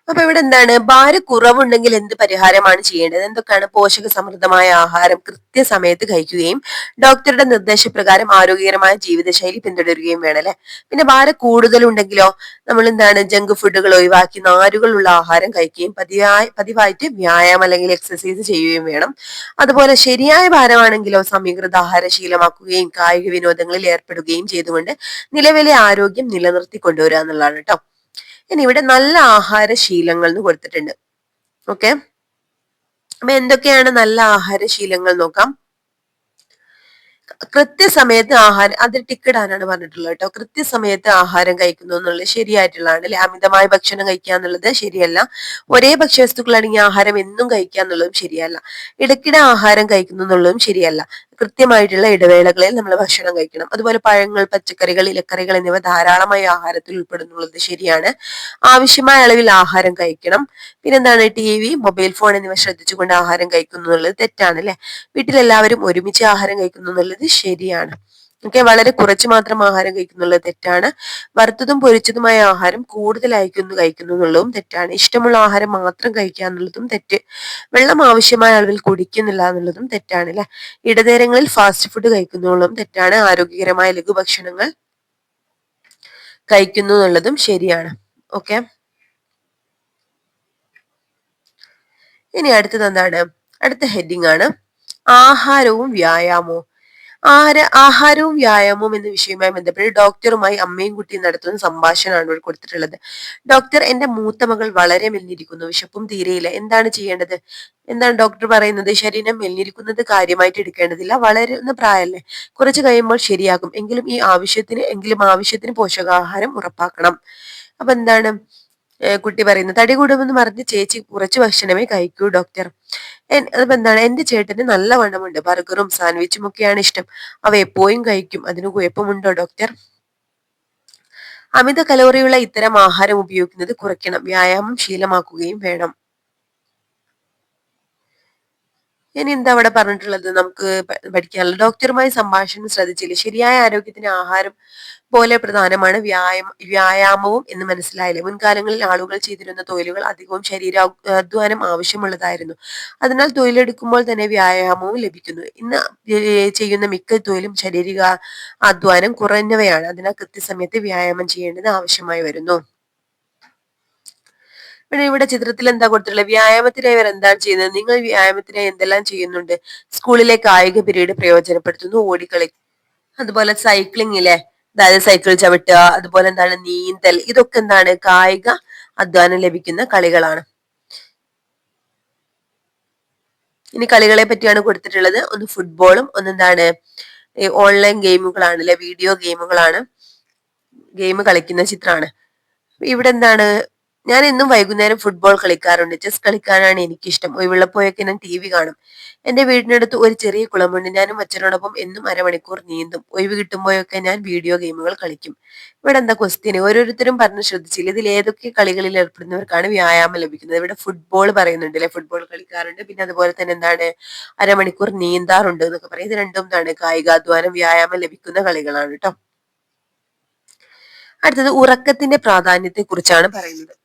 അപ്പൊ ഇവിടെ എന്താണ്, ഭാരക്കുറവുണ്ടെങ്കിൽ എന്ത് പരിഹാരമാണ് ചെയ്യേണ്ടത്? എന്തൊക്കെയാണ്? പോഷക സമൃദ്ധമായ ആഹാരം കൃത്യസമയത്ത് കഴിക്കുകയും ഡോക്ടറുടെ നിർദ്ദേശപ്രകാരം ആരോഗ്യകരമായ ജീവിതശൈലി പിന്തുടരുകയും വേണം അല്ലെ. പിന്നെ ഭാരം കൂടുതലുണ്ടെങ്കിലോ നമ്മൾ എന്താണ്, ജങ്ക് ഫുഡുകൾ ഒഴിവാക്കി നാരുകളുള്ള ആഹാരം കഴിക്കുകയും പതിവായിട്ട് വ്യായാമം അല്ലെങ്കിൽ എക്സസൈസ് ചെയ്യുകയും വേണം. അതുപോലെ ശരിയായ ഭാരമാണെങ്കിലോ സമീകൃത ആഹാര ശീലമാക്കുകയും കായിക വിനോദങ്ങളിൽ ഏർപ്പെടുകയും ചെയ്തുകൊണ്ട് നിലവിലെ ആരോഗ്യം നിലനിർത്തി കൊണ്ടുവരിക എന്നുള്ളതാണ് കേട്ടോ. ഇനി ഇവിടെ നല്ല ആഹാര ശീലങ്ങൾ എന്ന് കൊടുത്തിട്ടുണ്ട്. ഓക്കെ, അപ്പൊ എന്തൊക്കെയാണ് നല്ല ആഹാര ശീലങ്ങൾ നോക്കാം. കൃത്യസമയത്ത് ആഹാരം, അത് ടിക്കിടാനാണ് പറഞ്ഞിട്ടുള്ളത് കേട്ടോ. കൃത്യസമയത്ത് ആഹാരം കഴിക്കുന്നു എന്നുള്ളത് ശരിയായിട്ടുള്ളതാണ് അല്ലെ. അമിതമായ ഭക്ഷണം കഴിക്കുക എന്നുള്ളത് ശരിയല്ല. ഒരേ ഭക്ഷ്യവസ്തുക്കൾ അടങ്ങിയ ആഹാരം എന്നും കഴിക്കുക എന്നുള്ളതും ശരിയല്ല. ഇടയ്ക്കിടെ ആഹാരം കഴിക്കുന്നു എന്നുള്ളതും ശരിയല്ല. കൃത്യമായിട്ടുള്ള ഇടവേളകളിൽ നമ്മൾ ഭക്ഷണം കഴിക്കണം. അതുപോലെ പഴങ്ങൾ, പച്ചക്കറികൾ, ഇലക്കറികൾ എന്നിവ ധാരാളമായി ആഹാരത്തിൽ ഉൾപ്പെടുന്നുള്ളത് ശരിയാണ്. ആവശ്യമായ അളവിൽ ആഹാരം കഴിക്കണം. പിന്നെന്താണ്, TV, മൊബൈൽ ഫോൺ എന്നിവ ശ്രദ്ധിച്ചുകൊണ്ട് ആഹാരം കഴിക്കുന്നു എന്നുള്ളത് തെറ്റാണ് അല്ലെ. വീട്ടിലെല്ലാവരും ഒരുമിച്ച് ആഹാരം കഴിക്കുന്നു എന്നുള്ളത് ശരിയാണ്. ഓക്കെ, വളരെ കുറച്ച് മാത്രം ആഹാരം കഴിക്കുന്നുള്ളത് തെറ്റാണ്. വറുത്തതും പൊരിച്ചതുമായ ആഹാരം കൂടുതലായിക്കൊന്ന് കഴിക്കുന്നു എന്നുള്ളതും തെറ്റാണ്. ഇഷ്ടമുള്ള ആഹാരം മാത്രം കഴിക്കുക എന്നുള്ളതും തെറ്റ്. വെള്ളം ആവശ്യമായ അളവിൽ കുടിക്കുന്നില്ല എന്നുള്ളതും തെറ്റാണ് അല്ലെ. ഇടനേരങ്ങളിൽ ഫാസ്റ്റ് ഫുഡ് കഴിക്കുന്നുള്ളതും തെറ്റാണ്. ആരോഗ്യകരമായ ലഘുഭക്ഷണങ്ങൾ കഴിക്കുന്നു എന്നുള്ളതും ശരിയാണ്. ഓക്കെ, ഇനി അടുത്തത് എന്താണ്? അടുത്ത ഹെഡിങ് ആണ് ആഹാരവും വ്യായാമവും. ആഹാരവും വ്യായാമവും എന്ന വിഷയവുമായി ബന്ധപ്പെട്ട് ഡോക്ടറുമായി അമ്മയും കുട്ടിയും നടത്തുന്ന സംഭാഷണമാണ് ഇവിടെ കൊടുത്തിട്ടുള്ളത്. ഡോക്ടർ, എന്റെ മൂത്ത മകൾ വളരെ മെലിഞ്ഞിരിക്കുന്നു, വിശപ്പും തീരെയില്ല, എന്താണ് ചെയ്യേണ്ടത്? എന്താണ് ഡോക്ടർ പറയുന്നത്? ശരീരം മെലിഞ്ഞിരിക്കുന്നത് കാര്യമായിട്ട് എടുക്കേണ്ടതില്ല, വളരുന്ന പ്രായമല്ലേ, കുറച്ച് കഴിയുമ്പോൾ ശരിയാകും, എങ്കിലും ആവശ്യത്തിന് പോഷകാഹാരം ഉറപ്പാക്കണം. അപ്പൊ എന്താണ് കുട്ടി പറയുന്നത്? തടി കൂടുമെന്ന് പറഞ്ഞ് ചേച്ചി കുറച്ച് ഭക്ഷണമേ കഴിക്കൂ ഡോക്ടർ. അതിപ്പോ എന്താണ്, എന്റെ ചേട്ടന് നല്ല വണ്ണമുണ്ട്, ബർഗറും സാൻഡ്വിച്ചും ഒക്കെയാണ് ഇഷ്ടം, അവ എപ്പോഴും കഴിക്കും, അതിന് കുഴപ്പമുണ്ടോ ഡോക്ടർ? അമിത കലോറിയുള്ള ഇത്തരം ആഹാരം ഉപയോഗിക്കുന്നത് കുറയ്ക്കണം, വ്യായാമം ശീലമാക്കുകയും വേണം. ഇനി എന്താ അവിടെ പറഞ്ഞിട്ടുള്ളത് നമുക്ക് പഠിക്കാനുള്ളത്? ഡോക്ടറുമായി സംഭാഷണം ശ്രദ്ധിച്ചില്ല. ശരിയായ ആരോഗ്യത്തിന് ആഹാരം പോലെ പ്രധാനമാണ് വ്യായാമവും എന്ന് മനസ്സിലായില്ലേ. മുൻകാലങ്ങളിൽ ആളുകൾ ചെയ്തിരുന്ന തൊഴിലുകൾ അധികവും അധ്വാനം ആവശ്യമുള്ളതായിരുന്നു. അതിനാൽ തൊഴിലെടുക്കുമ്പോൾ തന്നെ വ്യായാമവും ലഭിക്കുന്നു. ഇന്ന് ചെയ്യുന്ന മിക്ക തൊഴിലും ശാരീരിക അധ്വാനം കുറഞ്ഞവയാണ്. അതിനാൽ കൃത്യസമയത്ത് വ്യായാമം ചെയ്യേണ്ടത് ആവശ്യമായി വരുന്നു. പിന്നെ ഇവിടെ ചിത്രത്തിൽ എന്താ കൊടുത്തിട്ടുള്ളത്? വ്യായാമത്തിനായി ഇവർ എന്താണ് ചെയ്യുന്നത്? നിങ്ങൾ വ്യായാമത്തിനായി എന്തെല്ലാം ചെയ്യുന്നുണ്ട്? സ്കൂളിലെ കായിക പീരീഡ് പ്രയോജനപ്പെടുത്തുന്നു, ഓടിക്കളി, അതുപോലെ സൈക്ലിംഗ് ഇല്ലേ, അതായത് സൈക്കിൾ ചവിട്ടുക, അതുപോലെ എന്താണ് നീന്തൽ, ഇതൊക്കെ എന്താണ് കായിക അധ്വാനം ലഭിക്കുന്ന കളികളാണ്. ഇനി കളികളെ പറ്റിയാണ് കൊടുത്തിട്ടുള്ളത്. ഒന്ന് ഫുട്ബോളും ഒന്നെന്താണ് ഓൺലൈൻ ഗെയിമുകളാണ് അല്ലെ, വീഡിയോ ഗെയിമുകളാണ്, ഗെയിം കളിക്കുന്ന ചിത്രമാണ്. ഇവിടെ എന്താണ്, ഞാൻ എന്നും വൈകുന്നേരം ഫുട്ബോൾ കളിക്കാറുണ്ട്, ചെസ് കളിക്കാനാണ് എനിക്കിഷ്ടം, ഒഴിവുള്ളപ്പോഴൊക്കെ ഞാൻ TV കാണും. എന്റെ വീടിനടുത്ത് ഒരു ചെറിയ കുളമുണ്ട്, ഞാനും അച്ഛനോടൊപ്പം എന്നും അരമണിക്കൂർ നീന്തും, ഒഴിവ് കിട്ടുമ്പോഴൊക്കെ ഞാൻ വീഡിയോ ഗെയിമുകൾ കളിക്കും. ഇവിടെ എന്താ ക്വസ്റ്റ്യൻ? ഓരോരുത്തരും പറഞ്ഞ് ശ്രദ്ധിച്ചില്ല, ഇതിൽ ഏതൊക്കെ കളികളിൽ ഏർപ്പെടുന്നവർക്കാണ് വ്യായാമം ലഭിക്കുന്നത്? ഇവിടെ ഫുട്ബോൾ പറയുന്നുണ്ട് അല്ലെ, ഫുട്ബോൾ കളിക്കാറുണ്ട്, പിന്നെ അതുപോലെ തന്നെ എന്താണ് അരമണിക്കൂർ നീന്താറുണ്ട് എന്നൊക്കെ പറയും. ഇത് രണ്ടും എന്താണ് കായികാധ്വാനം, വ്യായാമം ലഭിക്കുന്ന കളികളാണ് കേട്ടോ. അടുത്തത് ഉറക്കത്തിന്റെ പ്രാധാന്യത്തെ കുറിച്ചാണ് പറയുന്നത്.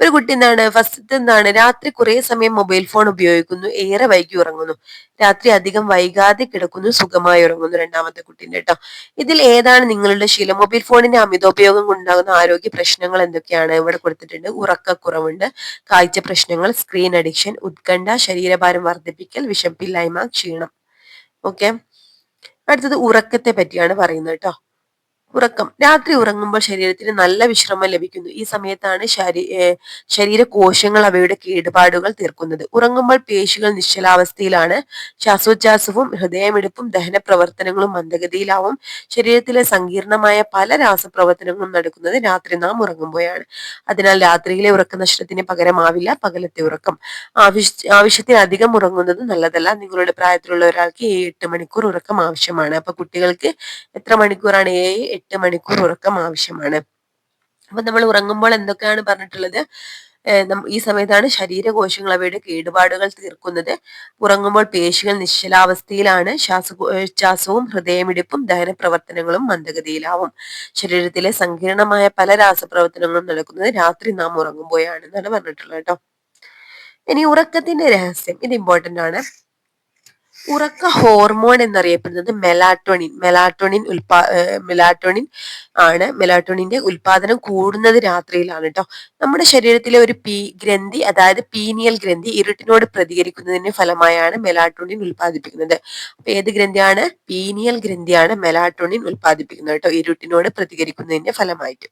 ഒരു കുട്ടി എന്താണ് ഫസ്റ്റ് എന്താണ്, രാത്രി കുറെ സമയം മൊബൈൽ ഫോൺ ഉപയോഗിക്കുന്നു, ഏറെ വൈകി ഉറങ്ങുന്നു, രാത്രി അധികം വൈകാതെ കിടക്കുന്നു, സുഖമായി ഉറങ്ങുന്നു. രണ്ടാമത്തെ കുട്ടീന്റെ കേട്ടോ. ഇതിൽ ഏതാണ് നിങ്ങളുടെ ശീലം? മൊബൈൽ ഫോണിന്റെ അമിതോപയോഗം കൊണ്ടുണ്ടാകുന്ന ആരോഗ്യ പ്രശ്നങ്ങൾ എന്തൊക്കെയാണ്? ഇവിടെ കൊടുത്തിട്ടുണ്ട്. ഉറക്കക്കുറവുണ്ട്, കാഴ്ച പ്രശ്നങ്ങൾ, സ്ക്രീൻ അഡിക്ഷൻ, ഉത്കണ്ഠ, ശരീരഭാരം വർദ്ധിപ്പിക്കൽ, വിശപ്പില്ലായ്മ, ക്ഷീണം. ഓക്കെ, അടുത്തത് ഉറക്കത്തെ പറ്റിയാണ് പറയുന്നത് കേട്ടോ. ഉറക്കം. രാത്രി ഉറങ്ങുമ്പോൾ ശരീരത്തിന് നല്ല വിശ്രമം ലഭിക്കുന്നു. ഈ സമയത്താണ് ശരീരകോശങ്ങൾ അവയുടെ കേടുപാടുകൾ തീർക്കുന്നത്. ഉറങ്ങുമ്പോൾ പേശികൾ നിശ്ചലാവസ്ഥയിലാണ്. ശ്വാസോച്ഛ്വാസവും ഹൃദയമിടിപ്പും ദഹന പ്രവർത്തനങ്ങളും മന്ദഗതിയിലാവും. ശരീരത്തിലെ സങ്കീർണമായ പല രാസപ്രവർത്തനങ്ങളും നടക്കുന്നത് രാത്രി നാം ഉറങ്ങുമ്പോഴാണ്. അതിനാൽ രാത്രിയിലെ ഉറക്കനഷ്ടത്തിന് പകരമാവില്ല പകലത്തെ ഉറക്കം. ആവശ്യത്തിലധികം ഉറങ്ങുന്നത് നല്ലതല്ല. നിങ്ങളുടെ പ്രായത്തിലുള്ള ഒരാൾക്ക് 7-8 മണിക്കൂർ ഉറക്കം ആവശ്യമാണ്. അപ്പൊ കുട്ടികൾക്ക് എത്ര മണിക്കൂറാണ്? 7-8 മണിക്കൂർ ഉറക്കം ആവശ്യമാണ്. അപ്പൊ നമ്മൾ ഉറങ്ങുമ്പോൾ എന്തൊക്കെയാണ് പറഞ്ഞിട്ടുള്ളത്? ഈ സമയത്താണ് ശരീരകോശങ്ങൾ അവയുടെ കേടുപാടുകൾ തീർക്കുന്നത്. ഉറങ്ങുമ്പോൾ പേശികൾ നിശ്ചലാവസ്ഥയിലാണ്. ശ്വാസവും ഹൃദയമിടിപ്പും ദഹന പ്രവർത്തനങ്ങളും മന്ദഗതിയിലാവും. ശരീരത്തിലെ സങ്കീർണമായ പല രാസപ്രവർത്തനങ്ങളും നടക്കുന്നത് രാത്രി നാം ഉറങ്ങുമ്പോഴാണ് എന്നാണ് പറഞ്ഞിട്ടുള്ളത് കേട്ടോ. ഇനി ഉറക്കത്തിന്റെ രഹസ്യം, ഇത് ഇമ്പോർട്ടന്റ് ആണ്. ഉറക്ക ഹോർമോൺ എന്നറിയപ്പെടുന്നത് മെലാറ്റോണിൻ ആണ്. മെലാറ്റോണിന്റെ ഉൽപാദനം കൂടുന്നത് രാത്രിയിലാണ് കേട്ടോ. നമ്മുടെ ശരീരത്തിലെ ഒരു ഗ്രന്ഥി, അതായത് പീനിയൽ ഗ്രന്ഥി, ഇരുട്ടിനോട് പ്രതികരിക്കുന്നതിന്റെ ഫലമായാണ് മെലാറ്റോണിൻ ഉൽപ്പാദിപ്പിക്കുന്നത്. അപ്പൊ ഏത് ഗ്രന്ഥിയാണ്? പീനിയൽ ഗ്രന്ഥിയാണ് മെലാറ്റോണിൻ ഉൽപ്പാദിപ്പിക്കുന്നത് കേട്ടോ, ഇരുട്ടിനോട് പ്രതികരിക്കുന്നതിന്റെ ഫലമായിട്ട്.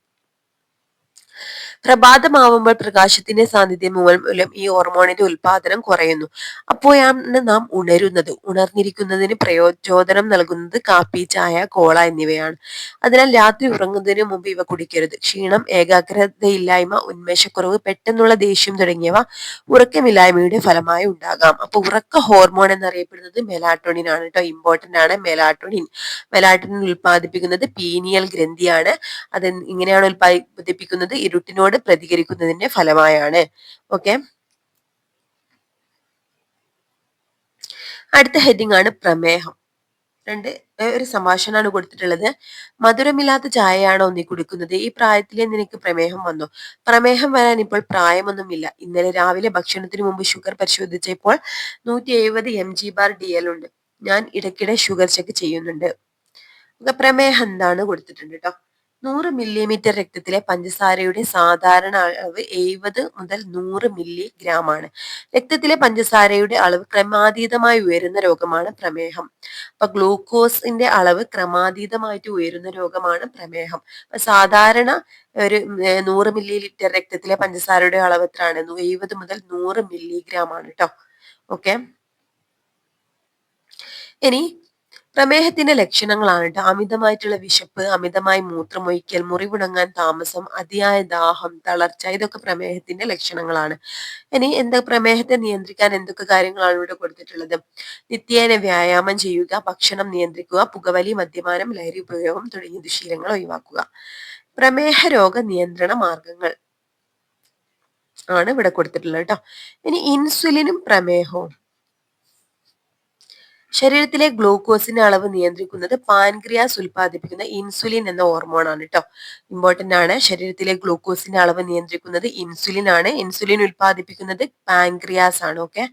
പ്രഭാതമാവുമ്പോൾ പ്രകാശത്തിന്റെ സാന്നിധ്യം മൂലം ഈ ഹോർമോണിന്റെ ഉൽപാദനം കുറയുന്നു. അപ്പോഴാണ് നാം ഉണരുന്നത്. ഉണർന്നിരിക്കുന്നതിന് പ്രയോജനം നൽകുന്നത് കാപ്പി, ചായ, കോള എന്നിവയാണ്. അതിനാൽ രാത്രി ഉറങ്ങുന്നതിന് മുമ്പ് ഇവ കുടിക്കരുത്. ക്ഷീണം, ഏകാഗ്രതയില്ലായ്മ, ഉന്മേഷക്കുറവ്, പെട്ടെന്നുള്ള ദേഷ്യം തുടങ്ങിയവ ഉറക്കമില്ലായ്മയുടെ ഫലമായി ഉണ്ടാകാം. അപ്പൊ ഉറക്ക ഹോർമോൺ എന്നറിയപ്പെടുന്നത് മെലാറ്റോണിൻ ആണ് കേട്ടോ. ഇമ്പോർട്ടന്റ് ആണ് മെലാറ്റോണിൻ. മെലാറ്റോണിൻ ഉൽപ്പാദിപ്പിക്കുന്നത് പീനിയൽ ഗ്രന്ഥിയാണ്. അത് ഇങ്ങനെയാണ് ഉൽപ്പാദിപ്പിക്കുന്നത്, ഇരുട്ടിനോട് പ്രതികരിക്കുന്നതിന്റെ ഫലമായാണ്. ഓക്കെ, അടുത്ത ഹെഡിങ് ആണ് പ്രമേഹം. ഒരു സംഭാഷണമാണ് കൊടുത്തിട്ടുള്ളത്. മധുരമില്ലാത്ത ചായയാണോ നീ കുടിക്കുന്നത്? ഈ പ്രായത്തിലെ നിനക്ക് പ്രമേഹം വന്നോ? പ്രമേഹം വരാൻ ഇപ്പോൾ പ്രായമൊന്നുമില്ല. ഇന്നലെ രാവിലെ ഭക്ഷണത്തിന് മുമ്പ് ഷുഗർ പരിശോധിച്ചപ്പോൾ 170 mg/dl ഉണ്ട്. ഞാൻ ഇടയ്ക്കിടെ ഷുഗർ ചെക്ക് ചെയ്യുന്നുണ്ട്. പ്രമേഹം എന്താണ് കൊടുത്തിട്ടുണ്ട് കേട്ടോ. 100 മില്ലിമീറ്റർ രക്തത്തിലെ പഞ്ചസാരയുടെ സാധാരണ അളവ് 70 മുതൽ 100 മില്ലിഗ്രാം ആണ്. രക്തത്തിലെ പഞ്ചസാരയുടെ അളവ് ക്രമാതീതമായി ഉയരുന്ന രോഗമാണ് പ്രമേഹം. അപ്പൊ ഗ്ലൂക്കോസിന്റെ അളവ് ക്രമാതീതമായിട്ട് ഉയരുന്ന രോഗമാണ് പ്രമേഹം. സാധാരണ ഒരു 100 മില്ലി ലിറ്റർ രക്തത്തിലെ പഞ്ചസാരയുടെ അളവ് എത്രയാണ്? 70 മുതൽ 100 മില്ലിഗ്രാം ആണ് കേട്ടോ. ഓക്കെ, ഇനി പ്രമേഹത്തിന്റെ ലക്ഷണങ്ങളാണ് കേട്ടോ. അമിതമായിട്ടുള്ള വിശപ്പ്, അമിതമായി മൂത്രമൊഴിക്കൽ, മുറിവുണങ്ങാൻ താമസം, അതിയായ ദാഹം, തളർച്ച, ഇതൊക്കെ പ്രമേഹത്തിന്റെ ലക്ഷണങ്ങളാണ്. ഇനി പ്രമേഹത്തെ നിയന്ത്രിക്കാൻ എന്തൊക്കെ കാര്യങ്ങളാണ് ഇവിടെ കൊടുത്തിട്ടുള്ളത്? നിത്യേന വ്യായാമം ചെയ്യുക, ഭക്ഷണം നിയന്ത്രിക്കുക, പുകവലി, മദ്യപാനം, ലഹരി ഉപയോഗം തുടങ്ങിയ ദുശീലങ്ങൾ ഒഴിവാക്കുക. പ്രമേഹ രോഗ നിയന്ത്രണ മാർഗങ്ങൾ ആണ് ഇവിടെ കൊടുത്തിട്ടുള്ളത് കേട്ടോ. ഇനി ഇൻസുലിനും പ്രമേഹവും. ശരീരത്തിലെ ഗ്ലൂക്കോസിന്റെ അളവ് നിയന്ത്രിക്കുന്നത് പാൻക്രിയാസ് ഉൽപ്പാദിപ്പിക്കുന്ന ഇൻസുലിൻ എന്ന ഹോർമോൺ ആണ് കേട്ടോ. ഇമ്പോർട്ടന്റ് ആണ്. ശരീരത്തിലെ ഗ്ലൂക്കോസിന്റെ അളവ് നിയന്ത്രിക്കുന്നത് ഇൻസുലിൻ ആണ്. ഇൻസുലിൻ ഉൽപ്പാദിപ്പിക്കുന്നത് പാൻക്രിയാസ് ആണ്. Okay,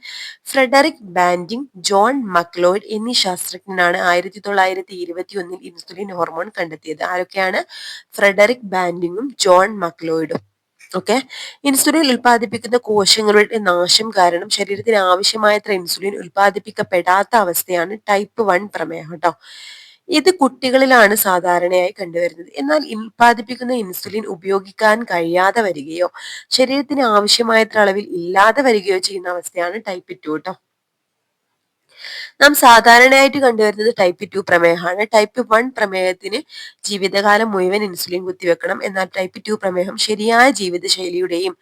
Frederick Banting, John Macleod എന്നീ ശാസ്ത്രജ്ഞനാണ് 1921 ഇൻസുലിൻ ഹോർമോൺ കണ്ടെത്തിയത്. ആരൊക്കെയാണ്? ഫ്രെഡറിക് ബാൻഡിങ്ങും ജോൺ മക്ലോയിഡും. ഓക്കെ, ഇൻസുലിൻ ഉൽപ്പാദിപ്പിക്കുന്ന കോശങ്ങളുടെ നാശം കാരണം ശരീരത്തിന് ആവശ്യമായത്ര ഇൻസുലിൻ ഉൽപ്പാദിപ്പിക്കപ്പെടാത്ത അവസ്ഥയാണ് ടൈപ്പ് 1 പ്രമേഹം കേട്ടോ. ഇത് കുട്ടികളിലാണ് സാധാരണയായി കണ്ടുവരുന്നത്. എന്നാൽ ഉൽപ്പാദിപ്പിക്കുന്ന ഇൻസുലിൻ ഉപയോഗിക്കാൻ കഴിയാതെ വരികയോ ശരീരത്തിന് ആവശ്യമായത്ര അളവിൽ ഇല്ലാതെ വരികയോ ചെയ്യുന്ന അവസ്ഥയാണ് ടൈപ്പ് 2 കേട്ടോ. നാം സാധാരണയായിട്ട് കണ്ടുവരുന്നത് ടൈപ്പ് 2 പ്രമേഹമാണ്. ടൈപ്പ് 1 പ്രമേഹത്തിന് ജീവിതകാലം മുഴുവൻ ഇൻസുലിൻ കുത്തിവെക്കണം. എന്നാൽ ടൈപ്പ് 2 പ്രമേഹം ശരിയായ ജീവിതശൈലിയുടെയും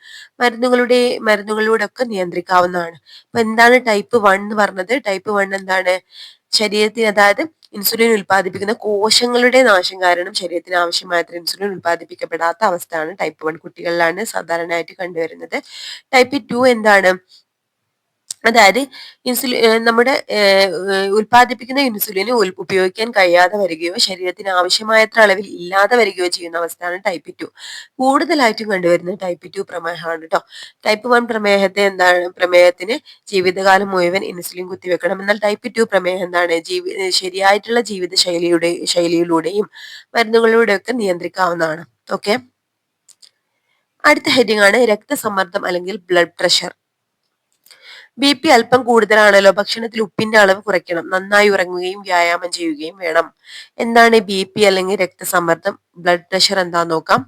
മരുന്നുകളിലൂടെ ഒക്കെ നിയന്ത്രിക്കാവുന്നതാണ്. അപ്പൊ എന്താണ് ടൈപ്പ് 1 എന്ന് പറഞ്ഞത്? ടൈപ്പ് 1 എന്താണ്? ശരീരത്തിന്, അതായത് ഇൻസുലിൻ ഉൽപ്പാദിപ്പിക്കുന്ന കോശങ്ങളുടെ നാശം കാരണം ശരീരത്തിന് ആവശ്യമായത്ര ഇൻസുലിൻ ഉൽപ്പാദിപ്പിക്കപ്പെടാത്ത അവസ്ഥയാണ് ടൈപ്പ് 1. കുട്ടികളിലാണ് സാധാരണയായിട്ട് കണ്ടുവരുന്നത്. ടൈപ്പ് 2 എന്താണ്? അതായത് നമ്മുടെ ഉൽപ്പാദിപ്പിക്കുന്ന ഇൻസുലിന് ഉപയോഗിക്കാൻ കഴിയാതെ വരികയോ ശരീരത്തിന് ആവശ്യമായത്ര അളവിൽ ഇല്ലാതെ വരികയോ ചെയ്യുന്ന അവസ്ഥയാണ് ടൈപ്പ് 2. കൂടുതലായിട്ടും കണ്ടുവരുന്നത് ടൈപ്പ് 2 പ്രമേഹമാണ് കേട്ടോ. ടൈപ്പ് 1 പ്രമേഹത്തിന് ജീവിതകാലം മുഴുവൻ ഇൻസുലിൻ കുത്തിവെക്കണം. എന്നാൽ ടൈപ്പ് 2 പ്രമേഹം എന്താണ്? ശരിയായിട്ടുള്ള ശൈലിയിലൂടെയും മരുന്നുകളിലൂടെ ഒക്കെ നിയന്ത്രിക്കാവുന്നതാണ്. ഓക്കെ, അടുത്ത ഹെഡിങ് ആണ് രക്തസമ്മർദ്ദം അല്ലെങ്കിൽ ബ്ലഡ് പ്രഷർ. BP അല്പം കൂടുതലാണല്ലോ, ഭക്ഷണത്തിൽ ഉപ്പിന്റെ അളവ് കുറയ്ക്കണം, നന്നായി ഉറങ്ങുകയും വ്യായാമം ചെയ്യുകയും വേണം. എന്താണ് BP അല്ലെങ്കിൽ രക്തസമ്മർദ്ദം? ബ്ലഡ് പ്രഷർ എന്താന്ന് നോക്കാം.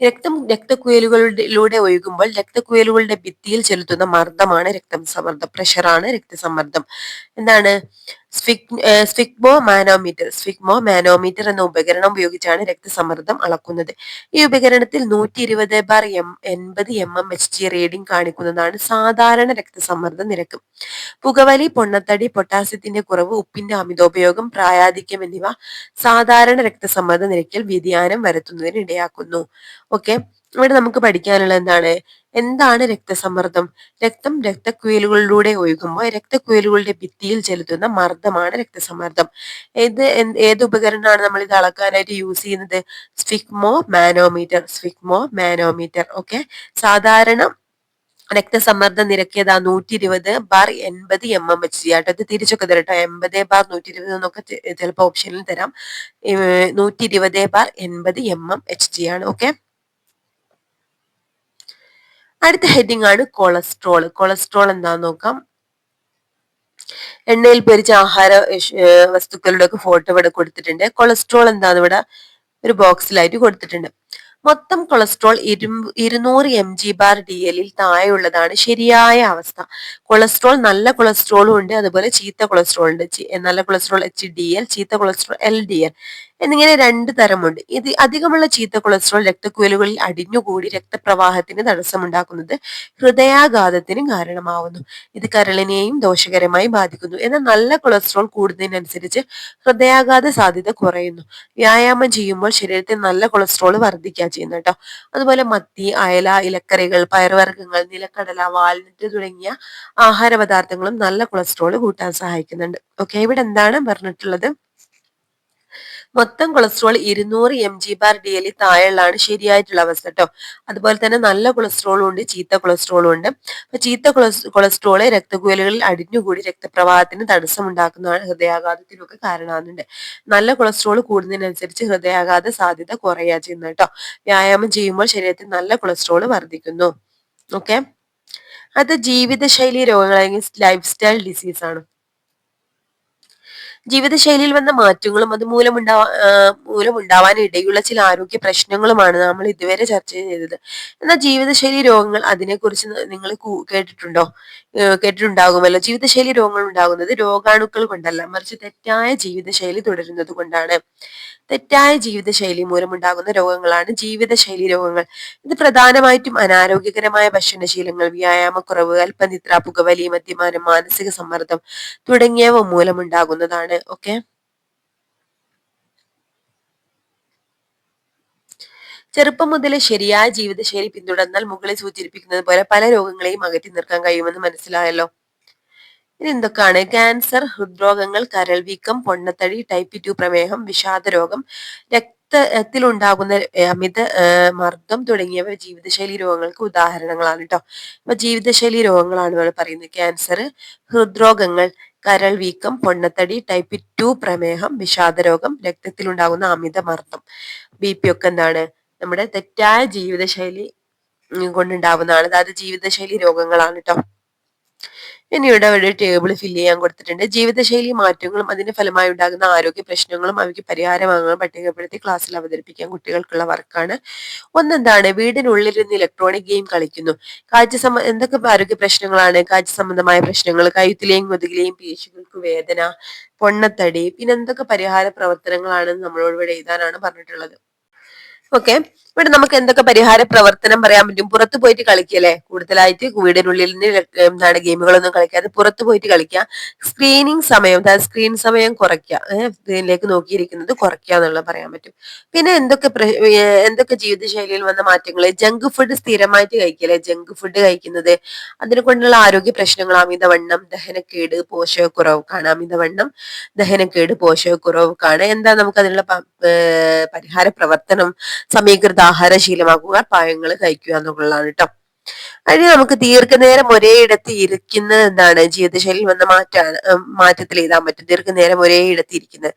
രക്തം രക്തക്കുഴലുകളിലൂടെ ഒഴുകുമ്പോൾ രക്തക്കുഴലുകളുടെ ഭിത്തിയിൽ ചെലുത്തുന്ന മർദ്ദമാണ് രക്തസമ്മർദ്ദം. പ്രഷറാണ് രക്തസമ്മർദ്ദം. എന്താണ്? സ്ഫിഗ്മോ മാനോമീറ്റർ എന്ന ഉപകരണം ഉപയോഗിച്ചാണ് രക്തസമ്മർദ്ദം അളക്കുന്നത്. ഈ ഉപകരണത്തിൽ 120/80 mmHg റീഡിംഗ് കാണിക്കുന്നതാണ് സാധാരണ രക്തസമ്മർദ്ദ നിരക്ക്. പുകവലി, പൊണ്ണത്തടി, പൊട്ടാസ്യത്തിന്റെ കുറവ്, ഉപ്പിന്റെ അമിതോപയോഗം, പ്രായാധിക്യം എന്നിവ സാധാരണ രക്തസമ്മർദ്ദ നിരക്കിൽ വ്യതിയാനം വരുത്തുന്നതിന് ഇടയാക്കുന്നു. ഓക്കെ, ഇവിടെ നമുക്ക് പഠിക്കാനുള്ളത് എന്താണ് രക്തസമ്മർദ്ദം? രക്തം രക്തക്കുഴലുകളിലൂടെ ഒഴുകുമ്പോൾ രക്തക്കുഴലുകളുടെ ഭിത്തിയിൽ ചെലുത്തുന്ന മർദ്ദമാണ് രക്തസമ്മർദ്ദം. ഏത് ഉപകരണമാണ് നമ്മൾ ഇത് അളക്കാനായിട്ട് യൂസ് ചെയ്യുന്നത്? സ്ഫിഗ്മോ മാനോമീറ്റർ. ഓക്കെ, സാധാരണ രക്തസമ്മർദ്ദ നിരക്ക് ഏതാ? 120/80 mm ആട്ടോ. ഇത് തിരിച്ചൊക്കെ തരാം കേട്ടോ. 80/120 എന്നൊക്കെ ചിലപ്പോൾ ഓപ്ഷനിൽ തരാം. 120/80 mm ആണ്. അടുത്ത ഹെഡിങ് ആണ് കൊളസ്ട്രോൾ. കൊളസ്ട്രോൾ എന്താന്ന് നോക്കാം. എണ്ണയിൽ പൊരിച്ച ആഹാര വസ്തുക്കളുടെ ഒക്കെ ഫോട്ടോ ഇവിടെ കൊടുത്തിട്ടുണ്ട്. കൊളസ്ട്രോൾ എന്താന്ന് ഇവിടെ ഒരു ബോക്സിലായിട്ട് കൊടുത്തിട്ടുണ്ട്. മൊത്തം കൊളസ്ട്രോൾ 200 mg/dl താഴെയുള്ളതാണ് ശരിയായ അവസ്ഥ. കൊളസ്ട്രോൾ നല്ല കൊളസ്ട്രോളും ഉണ്ട്, അതുപോലെ ചീത്ത കൊളസ്ട്രോൾ ഉണ്ട്. നല്ല കൊളസ്ട്രോൾ HDL, ചീത്ത കൊളസ്ട്രോൾ LDL എന്നിങ്ങനെ 2 തരമുണ്ട്. ഇത് അധികമുള്ള ചീത്ത കൊളസ്ട്രോൾ രക്തക്കുഴലുകളിൽ അടിഞ്ഞുകൂടി രക്തപ്രവാഹത്തിന് തടസ്സമുണ്ടാക്കുന്നത് ഹൃദയാഘാതത്തിന് കാരണമാവുന്നു. ഇത് കരളിനെയും ദോഷകരമായി ബാധിക്കുന്നു. എന്നാൽ നല്ല കൊളസ്ട്രോൾ കൂടുന്നതിനനുസരിച്ച് ഹൃദയാഘാത സാധ്യത കുറയുന്നു. വ്യായാമം ചെയ്യുമ്പോൾ ശരീരത്തിൽ നല്ല കൊളസ്ട്രോൾ വർദ്ധിക്കുക ചെയ്യുന്നു കേട്ടോ. അതുപോലെ മത്തി, അയല, ഇലക്കറികൾ, പയറുവർഗ്ഗങ്ങൾ, നിലക്കടല, വാൽനട്ട് തുടങ്ങിയ ആഹാര പദാർത്ഥങ്ങളും നല്ല കൊളസ്ട്രോൾ കൂട്ടാൻ സഹായിക്കുന്നുണ്ട്. ഓക്കെ, ഇവിടെ എന്താണ് പറഞ്ഞിട്ടുള്ളത്? മൊത്തം കൊളസ്ട്രോൾ 200 mg/dl താഴെയുള്ളതാണ് ശരിയായിട്ടുള്ള അവസ്ഥ കേട്ടോ. അതുപോലെ തന്നെ നല്ല കൊളസ്ട്രോളും ഉണ്ട്, ചീത്ത കൊളസ്ട്രോളും ഉണ്ട്. അപ്പൊ ചീത്ത കൊളസ്ട്രോള് രക്തക്കുഴലുകളിൽ അടിഞ്ഞുകൂടി രക്തപ്രവാഹത്തിന് തടസ്സമുണ്ടാക്കുന്നതാണ്, ഹൃദയാഘാതത്തിനൊക്കെ കാരണമാകുന്നുണ്ട്. നല്ല കൊളസ്ട്രോൾ കൂടുന്നതിനനുസരിച്ച് ഹൃദയാഘാത സാധ്യത കുറയുക ചെയ്യുന്നത് കേട്ടോ. വ്യായാമം ചെയ്യുമ്പോൾ ശരീരത്തിൽ നല്ല കൊളസ്ട്രോൾ വർദ്ധിക്കുന്നു. ഓക്കെ, അത് ജീവിതശൈലി രോഗങ്ങൾ അല്ലെങ്കിൽ ലൈഫ് സ്റ്റൈൽ ഡിസീസ് ആണ്. ജീവിതശൈലിയിൽ വന്ന മാറ്റങ്ങളും അത് മൂലമുണ്ടാവാൻ ഇടയുള്ള ചില ആരോഗ്യ പ്രശ്നങ്ങളുമാണ് നമ്മൾ ഇതുവരെ ചർച്ച ചെയ്തത്. എന്നാൽ ജീവിതശൈലി രോഗങ്ങൾ അതിനെക്കുറിച്ച് നിങ്ങൾ കേട്ടിട്ടുണ്ടാകുമല്ലോ. ജീവിതശൈലി രോഗങ്ങൾ ഉണ്ടാകുന്നത് രോഗാണുക്കൾ കൊണ്ടല്ല, മറിച്ച് തെറ്റായ ജീവിതശൈലി തുടരുന്നത് കൊണ്ടാണ്. തെറ്റായ ജീവിതശൈലി മൂലമുണ്ടാകുന്ന രോഗങ്ങളാണ് ജീവിതശൈലി രോഗങ്ങൾ. ഇത് പ്രധാനമായിട്ടും അനാരോഗ്യകരമായ ഭക്ഷണശീലങ്ങൾ, വ്യായാമക്കുറവ്, അല്പനിദ്ര, പുകവലി, മദ്യപാനം, മാനസിക സമ്മർദ്ദം തുടങ്ങിയവ മൂലമുണ്ടാകുന്നതാണ്. ഓക്കെ, ചെറുപ്പം മുതലേ ശരിയായ ജീവിതശൈലി പിന്തുടർന്നാൽ മുകളിൽ സൂചിപ്പിക്കുന്നത് പോലെ പല രോഗങ്ങളെയും അകറ്റി നിർത്താൻ കഴിയുമെന്ന് മനസ്സിലായല്ലോ. ഇനി എന്തൊക്കെയാണ്? ക്യാൻസർ, ഹൃദ്രോഗങ്ങൾ, കരൾ വീക്കം, പൊണ്ണത്തടി, ടൈപ്പ് 2 പ്രമേഹം, വിഷാദരോഗം, രക്തത്തിലുണ്ടാകുന്ന അമിത മർദ്ദം തുടങ്ങിയവ ജീവിതശൈലി രോഗങ്ങൾക്ക് ഉദാഹരണങ്ങളാണ് കേട്ടോ. അപ്പൊ ജീവിതശൈലി രോഗങ്ങളാണ് നമ്മൾ പറയുന്നത്. ക്യാൻസർ, ഹൃദ്രോഗങ്ങൾ, കരൾ വീക്കം, പൊണ്ണത്തടി, ടൈപ്പ് 2 പ്രമേഹം, വിഷാദരോഗം, രക്തത്തിലുണ്ടാകുന്ന അമിത മർദ്ദം, BP ഒക്കെ എന്താണ്? നമ്മുടെ തെറ്റായ ജീവിതശൈലി കൊണ്ടുണ്ടാവുന്നതാണ്. അതായത് ജീവിതശൈലി രോഗങ്ങളാണ് കേട്ടോ. ഇനി ഇവിടെ ഒരു ടേബിൾ ഫില്ല് ചെയ്യാൻ കൊടുത്തിട്ടുണ്ട്. ജീവിതശൈലി മാറ്റങ്ങളും അതിന്റെ ഫലമായി ഉണ്ടാകുന്ന ആരോഗ്യ പ്രശ്നങ്ങളും അവയ്ക്ക് പരിഹാരമാകുന്നതും പട്ടികപ്പെടുത്തി ക്ലാസ്സിൽ അവതരിപ്പിക്കാൻ കുട്ടികൾക്കുള്ള വർക്കാണ്. ഒന്നെന്താണ്? വീടിനുള്ളിൽ ഇലക്ട്രോണിക് ഗെയിം കളിക്കുന്നു. എന്തൊക്കെ ആരോഗ്യ പ്രശ്നങ്ങളാണ്? കാഴ്ച സംബന്ധമായ പ്രശ്നങ്ങൾ, കഴുത്തിലെയും മുതുകിലെയും പേശികൾക്ക് വേദന, പൊണ്ണത്തടി, പിന്നെ എന്തൊക്കെ പരിഹാര പ്രവർത്തനങ്ങളാണ് നമ്മളോട് ഇവിടെ എഴുതാനാണ് പറഞ്ഞിട്ടുള്ളത്. ഓക്കെ, ഇവിടെ നമുക്ക് എന്തൊക്കെ പരിഹാര പ്രവർത്തനം പറയാൻ പറ്റും? പുറത്തു പോയിട്ട് കളിക്കല്ലേ, കൂടുതലായിട്ട് വീടിനുള്ളിൽ നിന്ന് എന്താണ് ഗെയിമുകളൊന്നും കളിക്കാതെ പുറത്തു പോയിട്ട് കളിക്കുക. സ്ക്രീനിങ് സമയം, അതായത് സ്ക്രീൻ സമയം കുറയ്ക്കുക, സ്ക്രീനിലേക്ക് നോക്കിയിരിക്കുന്നത് കുറയ്ക്കുക എന്നുള്ള പറയാൻ പറ്റും. പിന്നെ എന്തൊക്കെ ജീവിതശൈലിയിൽ വന്ന മാറ്റങ്ങൾ? ജങ്ക് ഫുഡ് സ്ഥിരമായിട്ട് കഴിക്കല്ലേ, ജങ്ക് ഫുഡ് കഴിക്കുന്നത് അതിനെ കൊണ്ടുള്ള ആരോഗ്യ പ്രശ്നങ്ങൾ, അമിതവണ്ണം, ദഹനക്കേട്, പോഷകക്കുറവ് കാണാം. അമിതവണ്ണം, ദഹനക്കേട്, പോഷകക്കുറവ് കാണാം. എന്താ നമുക്ക് അതിനുള്ള പരിഹാര പ്രവർത്തനം? സമീകൃത ആഹാരശീലമാക്കുക, പഴങ്ങൾ കഴിക്കുക എന്നുള്ളതാണ് കേട്ടോ. അതിന് നമുക്ക് ദീർഘനേരം ഒരേ ഇടത്ത് ഇരിക്കുന്നത് എന്താണ്? ജീവിതശൈലിയിൽ വന്ന മാറ്റത്തിൽ എഴുതാൻ പറ്റും. ദീർഘനേരം ഒരേ ഇടത്ത് ഇരിക്കുന്നത്,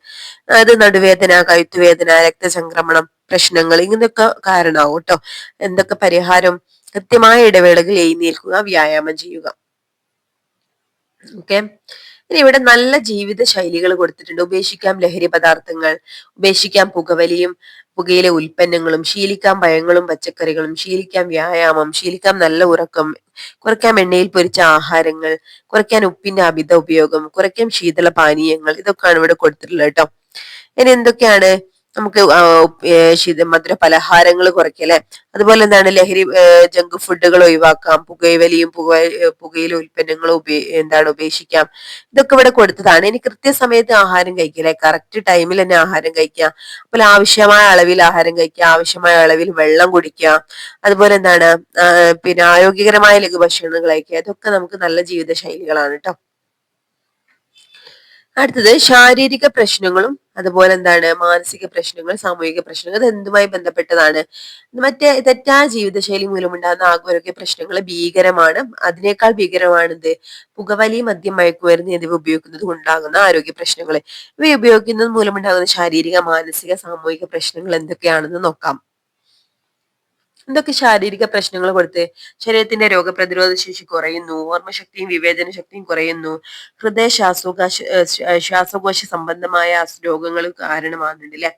അതായത് നടുവേദന, കഴുത്തുവേദന, രക്തചംക്രമണം പ്രശ്നങ്ങൾ ഇങ്ങനെയൊക്കെ കാരണമാവും കേട്ടോ. എന്തൊക്കെ പരിഹാരം? കൃത്യമായ ഇടവേളകൾ എഴുന്നേൽക്കുക, വ്യായാമം ചെയ്യുക. ഓക്കെ, ഇനി ഇവിടെ നല്ല ജീവിത ശൈലികൾ കൊടുത്തിട്ടുണ്ട്. ഉപേക്ഷിക്കാം ലഹരി പദാർത്ഥങ്ങൾ, ഉപേക്ഷിക്കാം പുകവലിയും പുകയിലെ ഉൽപ്പന്നങ്ങളും, ശീലിക്കാം പഴങ്ങളും പച്ചക്കറികളും, ശീലിക്കാം വ്യായാമം, ശീലിക്കാം നല്ല ഉറക്കം, കുറയ്ക്കാം എണ്ണയിൽ പൊരിച്ച ആഹാരങ്ങൾ, കുറയ്ക്കാൻ ഉപ്പിന്റെ അമിത ഉപയോഗം, കുറയ്ക്കാം ശീതള പാനീയങ്ങൾ. ഇതൊക്കെയാണ് ഇവിടെ കൊടുത്തിട്ടുള്ളത് കേട്ടോ. ഇനി എന്തൊക്കെയാണ്? നമുക്ക് മധുര പലഹാരങ്ങൾ കുറയ്ക്കല്ലേ. അതുപോലെ എന്താണ് ജങ്ക് ഫുഡുകൾ ഒഴിവാക്കാം. പുകയില ഉൽപ്പന്നങ്ങൾ ഉപേക്ഷിക്കാം. ഇതൊക്കെ ഇവിടെ കൊടുത്തതാണ്. ഇനി കൃത്യസമയത്ത് ആഹാരം കഴിക്കല്ലേ, കറക്റ്റ് ടൈമിൽ തന്നെ ആഹാരം കഴിക്കുക. അതുപോലെ ആവശ്യമായ അളവിൽ ആഹാരം കഴിക്കുക, ആവശ്യമായ അളവിൽ വെള്ളം കുടിക്കുക. അതുപോലെ എന്താണ് പിന്നെ ആരോഗ്യകരമായ ലഘുഭക്ഷണങ്ങൾ കഴിക്കുക. ഇതൊക്കെ നമുക്ക് നല്ല ജീവിത ശൈലികളാണ് കേട്ടോ. അടുത്തത് ശാരീരിക പ്രശ്നങ്ങളും അതുപോലെ എന്താണ് മാനസിക പ്രശ്നങ്ങൾ, സാമൂഹിക പ്രശ്നങ്ങൾ. ഇത് എന്തുമായി ബന്ധപ്പെട്ടതാണ്? തെറ്റായ ജീവിതശൈലി മൂലമുണ്ടാകുന്ന ആരോഗ്യ പ്രശ്നങ്ങൾ ഭീകരമാണ്. അതിനേക്കാൾ ഭീകരമാണ് എന്ത്? പുകവലി, മദ്യം, മയക്കുമരുന്ന് എന്നിവ ഉപയോഗിക്കുന്നത് കൊണ്ടാകുന്ന ആരോഗ്യ പ്രശ്നങ്ങൾ. ഇവ ഉപയോഗിക്കുന്നത് മൂലമുണ്ടാകുന്ന ശാരീരിക, മാനസിക, സാമൂഹിക പ്രശ്നങ്ങൾ എന്തൊക്കെയാണെന്ന് നോക്കാം. എന്തൊക്കെ ശാരീരിക പ്രശ്നങ്ങൾ കൊടുത്ത്? ശരീരത്തിന്റെ രോഗപ്രതിരോധ ശേഷി കുറയുന്നു, ഓർമ്മശക്തിയും വിവേചന ശക്തിയും കുറയുന്നു, ശ്വാസകോശ സംബന്ധമായ രോഗങ്ങൾ കാരണമാകുന്നുണ്ട് അല്ലെ.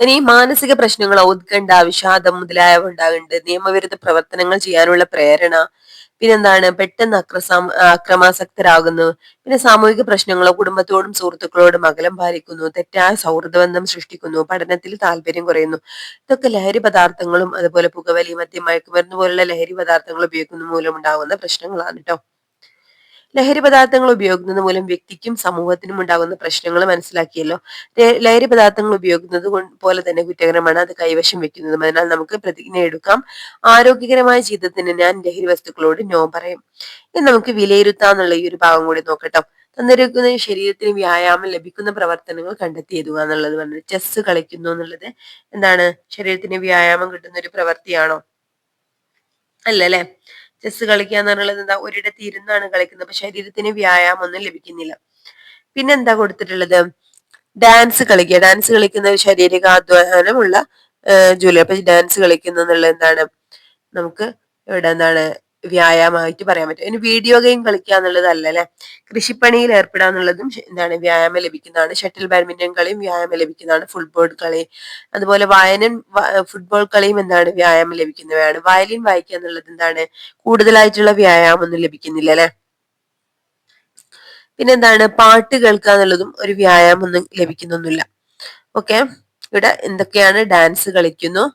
ഇനി മാനസിക പ്രശ്നങ്ങൾ, ഉത്കണ്ഠ, വിഷാദം മുതലായവ ഉണ്ടാകുന്നുണ്ട്. നിയമവിരുദ്ധ പ്രവർത്തനങ്ങൾ ചെയ്യാനുള്ള പ്രേരണ, പിന്നെന്താണ് പെട്ടെന്ന് അക്രമാസക്തരാകുന്നു. പിന്നെ സാമൂഹിക പ്രശ്നങ്ങളോ, കുടുംബത്തോടും സുഹൃത്തുക്കളോടും അകലം പാലിക്കുന്നു, തെറ്റായ സൗഹൃദബന്ധം സൃഷ്ടിക്കുന്നു, പഠനത്തിൽ താല്പര്യം കുറയുന്നു. ഇതൊക്കെ ലഹരി പദാർത്ഥങ്ങളും അതുപോലെ പുകവലി, മദ്യം, മയക്കുമരുന്ന് പോലുള്ള ലഹരി പദാർത്ഥങ്ങൾ ഉപയോഗിക്കുന്ന മൂലം ഉണ്ടാകുന്ന പ്രശ്നങ്ങളാണ് കേട്ടോ. ലഹരി പദാർത്ഥങ്ങൾ ഉപയോഗിക്കുന്നത് മൂലം വ്യക്തിക്കും സമൂഹത്തിനും ഉണ്ടാകുന്ന പ്രശ്നങ്ങൾ മനസ്സിലാക്കിയല്ലോ. ലഹരി പദാർത്ഥങ്ങൾ ഉപയോഗിക്കുന്നത് പോലെ തന്നെ കുറ്റകരമാണ് അത് കൈവശം വെക്കുന്നതും. അതിനാൽ നമുക്ക് പ്രതിജ്ഞ എടുക്കാം, ആരോഗ്യകരമായ ജീവിതത്തിന് ഞാൻ ലഹരി വസ്തുക്കളോട് നോ പറയും. ഇനി നമുക്ക് വിലയിരുത്താന്നുള്ള ഈ ഒരു ഭാഗം കൂടി നോക്കട്ടോ. തന്നിരിക്കുന്ന ശരീരത്തിന് വ്യായാമം ലഭിക്കുന്ന പ്രവർത്തനങ്ങൾ കണ്ടെത്തി എഴുതുക എന്നുള്ളത് പറഞ്ഞത്. ചെസ് കളിക്കുന്നു എന്നുള്ളത് എന്താണ്? ശരീരത്തിന് വ്യായാമം കിട്ടുന്ന ഒരു പ്രവൃത്തിയാണോ? അല്ല അല്ലെ. ചെസ് കളിക്കുക എന്ന് പറഞ്ഞുള്ളത് എന്താ? ഒരിടത്ത് ഇരുന്നാണ് കളിക്കുന്നത്. അപ്പൊ ശരീരത്തിന് വ്യായാമം ഒന്നും ലഭിക്കുന്നില്ല. പിന്നെന്താ കൊടുത്തിട്ടുള്ളത്? ഡാൻസ് കളിക്കുക. ഡാൻസ് കളിക്കുന്ന ഒരു ശാരീരികാധ്വാനമുള്ള ജോലി. അപ്പൊ ഡാൻസ് കളിക്കുന്ന എന്നുള്ളത് എന്താണ്? നമുക്ക് ഇവിടെ എന്താണ് വ്യായാമമായിട്ട് പറയാൻ പറ്റും. ഇനി വീഡിയോ ഗെയിം കളിക്കുക എന്നുള്ളത് അല്ല അല്ലെ. കൃഷിപ്പണിയിൽ ഏർപ്പെടുക എന്നുള്ളതും എന്താണ്? വ്യായാമം ലഭിക്കുന്നതാണ്. ഷട്ടിൽ ബാഡ്മിന്റൺ കളിയും വ്യായാമം ലഭിക്കുന്നതാണ്. ഫുട്ബോൾ കളി, അതുപോലെ ഫുട്ബോൾ കളിയും എന്താണ്? വ്യായാമം ലഭിക്കുന്നവയാണ്. വയലിൻ വായിക്കുക എന്നുള്ളത് എന്താണ്? കൂടുതലായിട്ടുള്ള വ്യായാമം ഒന്നും ലഭിക്കുന്നില്ല അല്ലെ. പിന്നെന്താണ്? പാട്ട് കേൾക്കുക എന്നുള്ളതും ഒരു വ്യായാമം ഒന്നും ലഭിക്കുന്നൊന്നുമില്ല. ഓക്കെ, ഇവിടെ എന്തൊക്കെയാണ്? ഡാൻസ് കളിക്കുന്നു,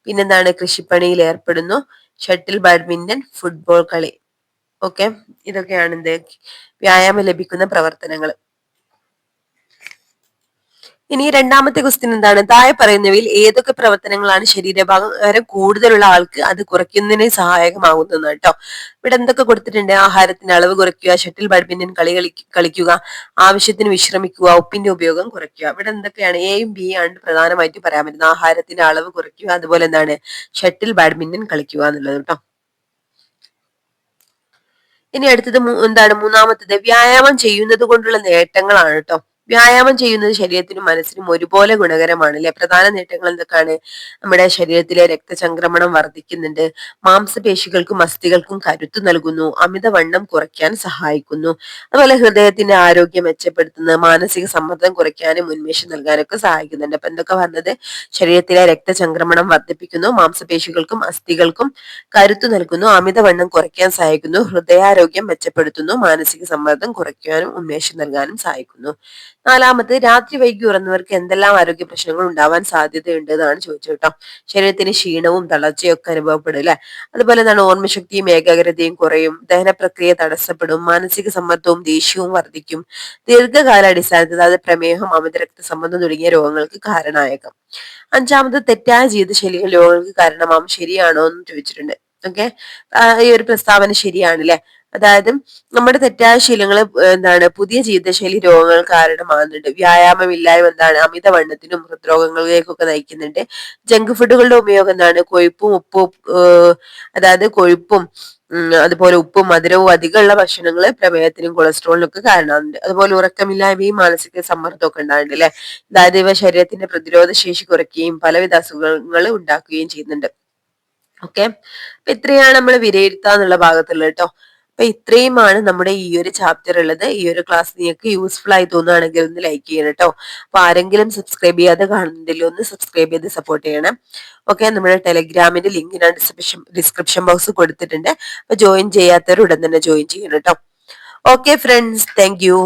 പിന്നെന്താണ്? കൃഷിപ്പണിയിൽ ഏർപ്പെടുന്നു, ഷട്ടിൽ ബാഡ്മിന്റൺ, ഫുട്ബോൾ കളി. ഓക്കെ, ഇതൊക്കെയാണ് എന്ത്? വ്യായാമം ലഭിക്കുന്ന പ്രവർത്തനങ്ങൾ. ഇനി രണ്ടാമത്തെ ക്വസ്റ്റ്യൻ എന്താണ്? താഴെ പറയുന്നവയിൽ ഏതൊക്കെ പ്രവർത്തനങ്ങളാണ് ശരീരഭാരം കൂടുതലുള്ള ആൾക്ക് അത് കുറയ്ക്കുന്നതിന് സഹായകമാകുന്നത് കേട്ടോ. ഇവിടെ എന്തൊക്കെ കൊടുത്തിട്ടുണ്ട്? ആഹാരത്തിന് അളവ് കുറയ്ക്കുക, ഷട്ടിൽ ബാഡ്മിന്റൺ കളിക്കുക, ആവശ്യത്തിന് വിശ്രമിക്കുക, ഉപ്പിന്റെ ഉപയോഗം കുറയ്ക്കുക. ഇവിടെ എന്തൊക്കെയാണ്? എയും ബി ആണ് പ്രധാനമായിട്ട് പറയാൻ പറ്റുന്നത്. ആഹാരത്തിന്റെ അളവ് കുറയ്ക്കുക, അതുപോലെ എന്താണ്? ഷട്ടിൽ ബാഡ്മിന്റൺ കളിക്കുക എന്നുള്ളത് കേട്ടോ. ഇനി അടുത്തത് എന്താണ്? മൂന്നാമത്തത് വ്യായാമം ചെയ്യുന്നത് കൊണ്ടുള്ള നേട്ടങ്ങളാണ് കേട്ടോ. വ്യായാമം ചെയ്യുന്നത് ശരീരത്തിനും മനസ്സിനും ഒരുപോലെ ഗുണകരമാണ് അല്ലെ. പ്രധാന നേട്ടങ്ങൾ എന്തൊക്കെയാണ്? നമ്മുടെ ശരീരത്തിലെ രക്തചംക്രമണം വർദ്ധിക്കുന്നുണ്ട്, മാംസപേശികൾക്കും അസ്ഥികൾക്കും കരുത്ത് നൽകുന്നു, അമിതവണ്ണം കുറയ്ക്കാൻ സഹായിക്കുന്നു, അതുപോലെ ഹൃദയത്തിന്റെ ആരോഗ്യം മെച്ചപ്പെടുത്തുന്നു, മാനസിക സമ്മർദ്ദം കുറയ്ക്കാനും ഉന്മേഷം നൽകാനൊക്കെ സഹായിക്കുന്നുണ്ട്. അപ്പൊ എന്തൊക്കെ പറഞ്ഞത്? ശരീരത്തിലെ രക്തചംക്രമണം വർദ്ധിപ്പിക്കുന്നു, മാംസപേശികൾക്കും അസ്ഥികൾക്കും കരുത്ത് നൽകുന്നു, അമിതവണ്ണം കുറയ്ക്കാൻ സഹായിക്കുന്നു, ഹൃദയാരോഗ്യം മെച്ചപ്പെടുത്തുന്നു, മാനസിക സമ്മർദ്ദം കുറയ്ക്കാനും ഉന്മേഷം നൽകാനും സഹായിക്കുന്നു. നാലാമത് രാത്രി വൈകി ഉറങ്ങുന്നവർക്ക് എന്തെല്ലാം ആരോഗ്യ പ്രശ്നങ്ങൾ ഉണ്ടാവാൻ സാധ്യതയുണ്ട് എന്നാണ് ചോദിച്ചത് കേട്ടോ. ശരീരത്തിന് ക്ഷീണവും തളർച്ചയും ഒക്കെ അനുഭവപ്പെടും അല്ലെ. അതുപോലെ എന്താണ്? ഓർമ്മശക്തിയും ഏകാഗ്രതയും കുറയും, ദഹന പ്രക്രിയ തടസ്സപ്പെടും, മാനസിക സമ്മർദ്ദവും ദേഷ്യവും വർദ്ധിക്കും, ദീർഘകാലാടിസ്ഥാനത്തിൽ അതായത് പ്രമേഹം, അമിത രക്തസമ്മർദ്ദം തുടങ്ങിയ രോഗങ്ങൾക്ക് കാരണമായേക്കാം. അഞ്ചാമത് തെറ്റായ ജീവിതശൈലികൾ രോഗങ്ങൾക്ക് കാരണമാവും. ശരിയാണോ എന്ന് ചോദിച്ചിട്ടുണ്ട്. ഓക്കെ, ഈ ഒരു പ്രസ്താവന ശരിയാണ് അല്ലെ. അതായത് നമ്മുടെ തെറ്റായ ശീലങ്ങൾ എന്താണ്? പുതിയ ജീവിതശൈലി രോഗങ്ങൾ കാരണമാകുന്നുണ്ട്. വ്യായാമമില്ലായ്മ എന്താണ്? അമിതവണ്ണത്തിനും ഹൃദ്രോഗങ്ങളിലേക്കൊക്കെ നയിക്കുന്നുണ്ട്. ജങ്ക് ഫുഡുകളുടെ ഉപയോഗം എന്താണ്? അതായത് കൊഴുപ്പും അതുപോലെ ഉപ്പും മധുരവും അധികമുള്ള ഭക്ഷണങ്ങള് പ്രമേഹത്തിനും കൊളസ്ട്രോളിനും ഒക്കെ കാരണമാകുന്നുണ്ട്. അതുപോലെ ഉറക്കമില്ലായ്മയും മാനസിക സമ്മർദ്ദം ഒക്കെ ഉണ്ടാകുന്നുണ്ട് അല്ലെ. അതായത് ഇവ ശരീരത്തിന്റെ പ്രതിരോധ ശേഷി കുറയ്ക്കുകയും പലവിധ അസുഖങ്ങൾ ഉണ്ടാക്കുകയും ചെയ്യുന്നുണ്ട്. ഓക്കെ, അപ്പൊ ഇത്രയാണ് നമ്മൾ വിലയിരുത്താന്നുള്ള ഭാഗത്തുള്ളത് കേട്ടോ. അപ്പൊ ഇത്രയുമാണ് നമ്മുടെ ഈ ഒരു ചാപ്റ്റർ ഉള്ളത്. ഈ ഒരു ക്ലാസ് നിങ്ങൾക്ക് യൂസ്ഫുൾ ആയി തോന്നുകയാണെങ്കിൽ ഒന്ന് ലൈക്ക് ചെയ്യണം കേട്ടോ. അപ്പൊ ആരെങ്കിലും സബ്സ്ക്രൈബ് ചെയ്യാതെ കാണുന്നുണ്ടെങ്കിൽ ഒന്ന് സബ്സ്ക്രൈബ് ചെയ്ത് സപ്പോർട്ട് ചെയ്യണം. ഓക്കെ, നമ്മുടെ ടെലഗ്രാമിന്റെ ലിങ്ക് ഞാൻ ഡിസ്ക്രിപ്ഷൻ ബോക്സ് കൊടുത്തിട്ടുണ്ട്. അപ്പൊ ജോയിൻ ചെയ്യാത്തവർ ഉടൻ തന്നെ ജോയിൻ ചെയ്യണം കേട്ടോ. Okay friends, thank you.